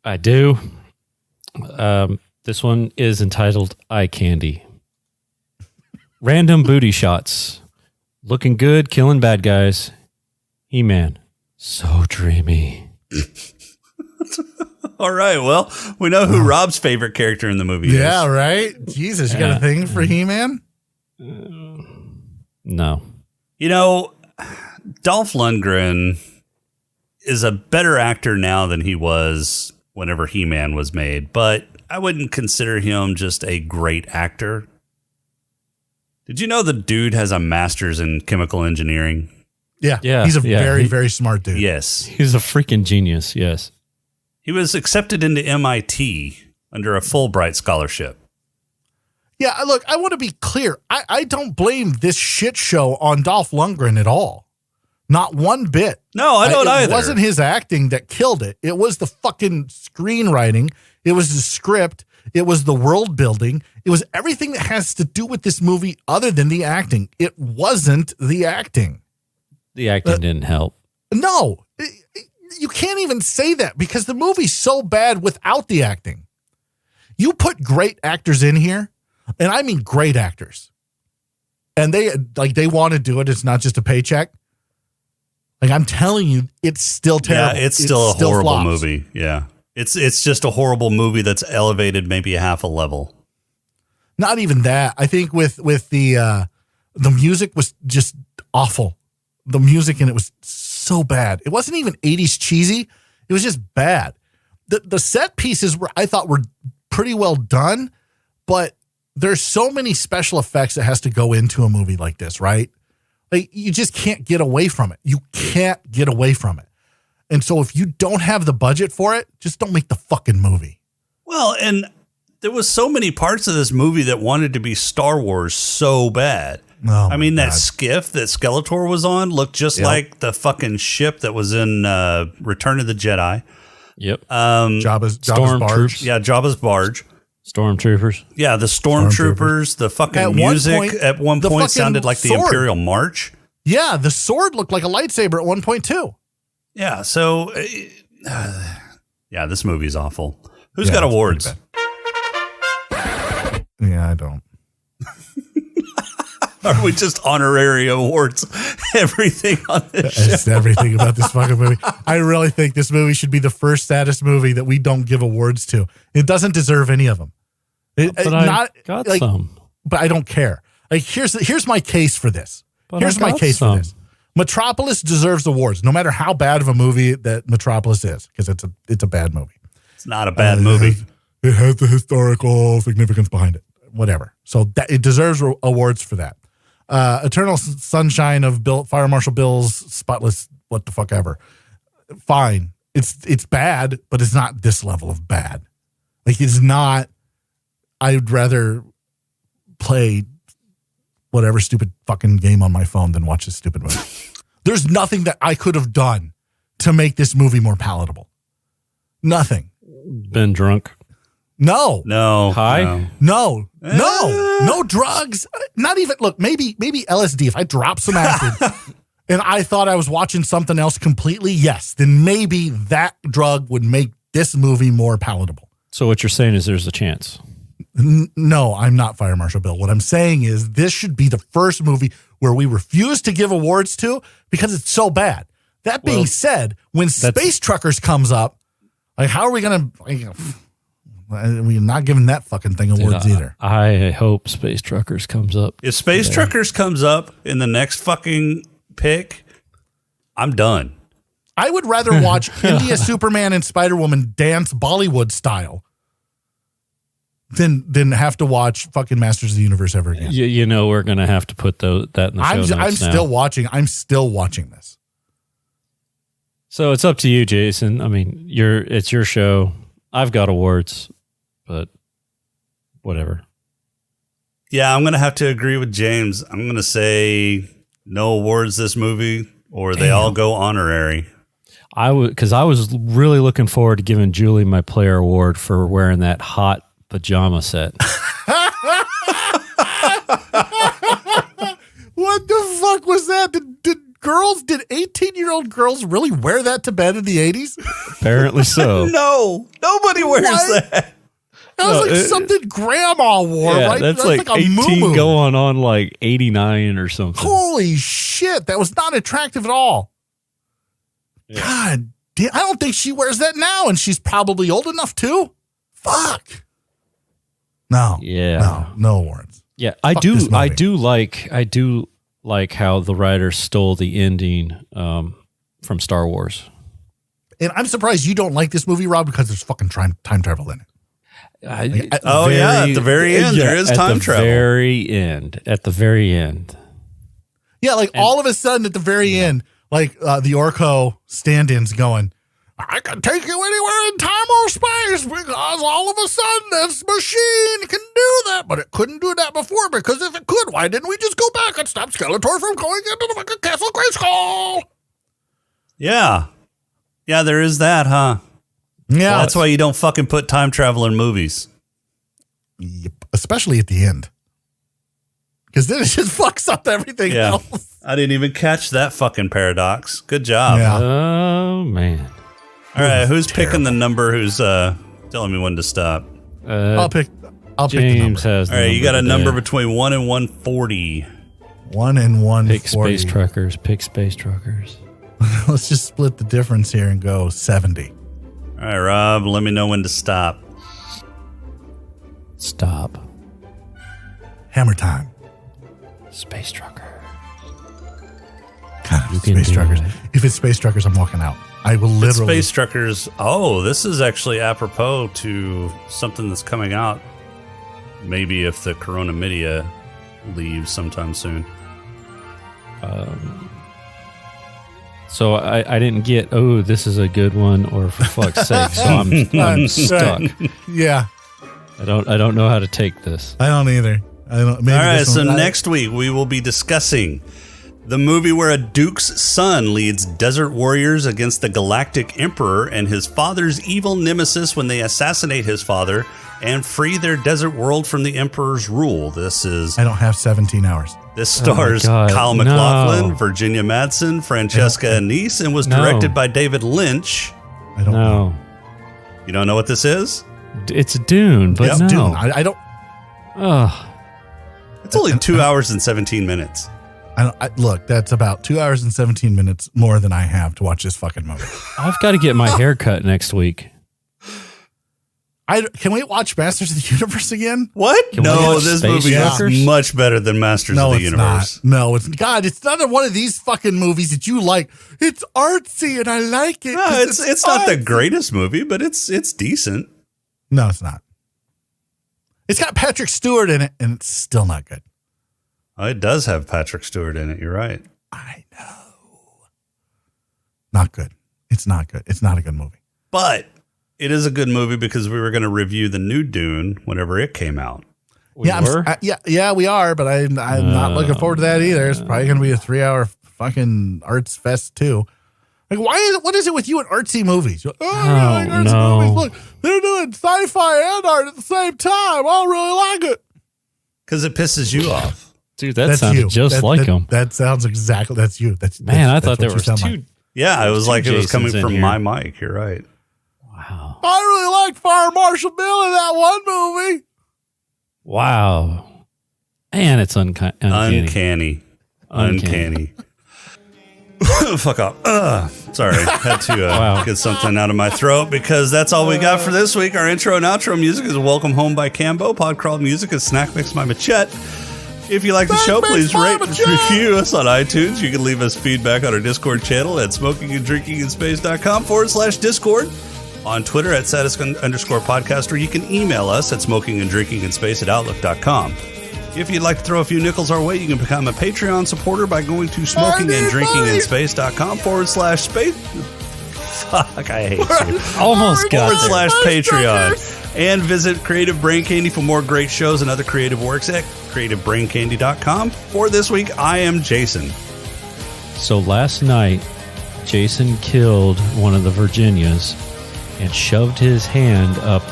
I do. This one is entitled Eye Candy. Random booty shots. Looking good, killing bad guys. He-Man. So dreamy. All right, well, we know who Rob's favorite character in the movie is. Yeah, right? Jesus, you got a thing for He-Man? No. You know, Dolph Lundgren is a better actor now than he was whenever He-Man was made, but I wouldn't consider him just a great actor. Did you know the dude has a master's in chemical engineering? Yeah. He's a very smart dude. Yes. He's a freaking genius, yes. He was accepted into MIT under a Fulbright scholarship. Yeah, look, I want to be clear. I don't blame this shit show on Dolph Lundgren at all. Not one bit. No, I don't either. It wasn't his acting that killed it. It was the fucking screenwriting. It was the script. It was the world building. It was everything that has to do with this movie other than the acting. It wasn't the acting. The acting didn't help. No, you can't even say that because the movie's so bad without the acting. You put great actors in here, and I mean great actors, and they want to do it. It's not just a paycheck. Like I'm telling you, it's still terrible. Yeah, it's still a horrible flops. movie. Yeah, it's just a horrible movie that's elevated maybe a half a level. Not even that. I think with the music was just awful. The music in it was so bad. It wasn't even 80s cheesy. It was just bad. The set pieces I thought were pretty well done, but there's so many special effects that has to go into a movie like this, right? Like you just can't get away from it. You can't get away from it. And so if you don't have the budget for it, just don't make the fucking movie. Well, and there was so many parts of this movie that wanted to be Star Wars so bad. Oh, I mean, that skiff that Skeletor was on looked just like the fucking ship that was in Return of the Jedi. Yep. Jabba's barge. Yeah, Jabba's barge. Stormtroopers. Yeah, the stormtroopers. The fucking music at one point sounded like the Imperial March. Yeah, the sword looked like a lightsaber at one point too. Yeah, so yeah, this movie's awful. Who's got awards? Yeah, I don't. Are we just honorary awards? Everything on this show? It's everything about this fucking movie. I really think this movie should be the first saddest movie that we don't give awards to. It doesn't deserve any of them. I got some. But I don't care. Like here's my case for this. But here's my case for this. Metropolis deserves awards, no matter how bad of a movie that Metropolis is, because it's a bad movie. It's not a bad movie. It has the historical significance behind it. Whatever. So that it deserves awards for that. Eternal Sunshine of Fire Marshal Bill's Spotless what the fuck ever. Fine. It's bad, but it's not this level of bad. Like it's not. I'd rather play whatever stupid fucking game on my phone than watch this stupid movie. There's nothing that I could have done to make this movie more palatable. Nothing. Been drunk. No. No. High? No. No drugs. Not even, look, maybe LSD. If I dropped some acid and I thought I was watching something else completely, yes, then maybe that drug would make this movie more palatable. So what you're saying is there's a chance. No, I'm not Fire Marshal Bill. What I'm saying is this should be the first movie where we refuse to give awards to because it's so bad. That being said, when Space Truckers comes up, like, how are we going to... We're not giving that fucking thing awards either. I hope Space Truckers comes up. If Space Truckers comes up in the next fucking pick, I'm done. I would rather watch India Superman and Spider-Woman dance Bollywood style than have to watch fucking Masters of the Universe ever again. You know we're going to have to put that in the show notes I'm still watching. I'm still watching this. So it's up to you, Jason. I mean, it's your show. I've got awards, but whatever. Yeah, I'm going to have to agree with James. I'm going to say no awards this movie, or they all go honorary. Because I was really looking forward to giving Julie my player award for wearing that hot pajama set. What the fuck was that? Did 18-year-old girls really wear that to bed in the 80s? Apparently so. No, nobody wears that. That was like something grandma wore, right? That's like a 18 moo-moo. going on like 89 or something. Holy shit, that was not attractive at all. Yeah. God damn, I don't think she wears that now, and she's probably old enough too. Fuck. No. Yeah. No awards. Yeah, I do like how the writers stole the ending from Star Wars. And I'm surprised you don't like this movie, Rob, because there's fucking time travel in it. At the very end, there is time travel. At the very end. Yeah, like all of a sudden at the very end, like the Orko stand-ins going, I can take you anywhere in time or space because all of a sudden this machine can do that. But it couldn't do that before because if it could, why didn't we just go back and stop Skeletor from going into the fucking Castle Grayskull? Yeah. Yeah, there is that, huh? Yeah. That's why you don't fucking put time travel in movies. Yep. Especially at the end. Because then it just fucks up everything else. I didn't even catch that fucking paradox. Good job. Yeah. Oh, man. All right, who's picking the number? Who's telling me when to stop? I'll pick the James number. has the All right, you got a today. number between 1 and 140. 1 and 140. Pick Space Truckers. Pick Space Truckers. Let's just split the difference here and go 70. All right, Rob, let me know when to stop. Stop. Hammer time. Space Trucker. God, You can Space do Truckers. it. If it's Space Truckers, I'm walking out. I will literally. Space Truckers. Oh, this is actually apropos to something that's coming out. Maybe if the Corona Media leaves sometime soon. So I didn't get, this is a good one, or for fuck's sake. So I'm stuck. Yeah, I don't know how to take this. I don't either. I don't. Maybe All right, this so one- next week we will be discussing the movie where a Duke's son leads desert warriors against the Galactic Emperor and his father's evil nemesis when they assassinate his father and free their desert world from the Emperor's rule. This I don't have 17 hours. stars God, Kyle no. MacLachlan, Virginia Madsen, Francesca Anise, and was directed by David Lynch. I don't know. No. You don't know what this is? It's Dune, but It's no. Dune. I don't. Ugh. It's only 2 hours and 17 minutes. Look, that's about 2 hours and 17 minutes more than I have to watch this fucking movie. I've got to get my hair cut next week. Can we watch Masters of the Universe again? What? Can we No, watch this Space movie Truckers? is much better than Masters No, of the it's Universe. not. No, it's God. It's another one of these fucking movies that you like. It's artsy and I like it. No, 'cause it's not the artsy. greatest movie, but it's decent. No, it's not. It's got Patrick Stewart in it, and it's still not good. Oh, it does have Patrick Stewart in it. You're right. I know. Not good. It's not good. It's not a good movie. But it is a good movie because we were going to review the new Dune whenever it came out. We are, but I'm not looking forward to that either. It's probably going to be a 3-hour fucking arts fest too. Like, what is it with you and artsy movies? You're like, I really like artsy movies. Look, they're doing sci-fi and art at the same time. I really like it. Because it pisses you off. Dude, that sounded just like him. That sounds exactly. That's you. I thought there was two. Like. Yeah, it was like it was coming Jasons from in my here. mic. You're right. Wow. I really liked Fire Marshal Bill in that one movie. Wow. Man, it's uncanny. Uncanny. Fuck off. Sorry. Had to get something out of my throat because that's all we got for this week. Our intro and outro music is Welcome Home by Cambo. Podcrawl music is Snack Mix by Machette. If you like the show, please rate and review us on iTunes. You can leave us feedback on our Discord channel at smokinganddrinkinginspace.com/Discord. On Twitter at @satis_podcast, or you can email us at smokinganddrinkinginspace@outlook.com. If you'd like to throw a few nickels our way, you can become a Patreon supporter by going to smokinganddrinkinginspace.com/space. Fuck, I hate you. Almost got /Patreon. And visit Creative Brain Candy for more great shows and other creative works at creativebraincandy.com. For this week, I am Jason. So last night, Jason killed one of the Virginias and shoved his hand up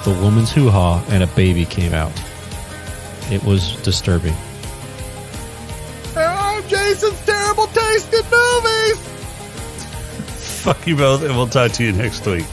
the woman's hoo-ha, and a baby came out. It was disturbing. And I'm Jason's terrible taste in movies. Fuck you both, and we'll talk to you next week.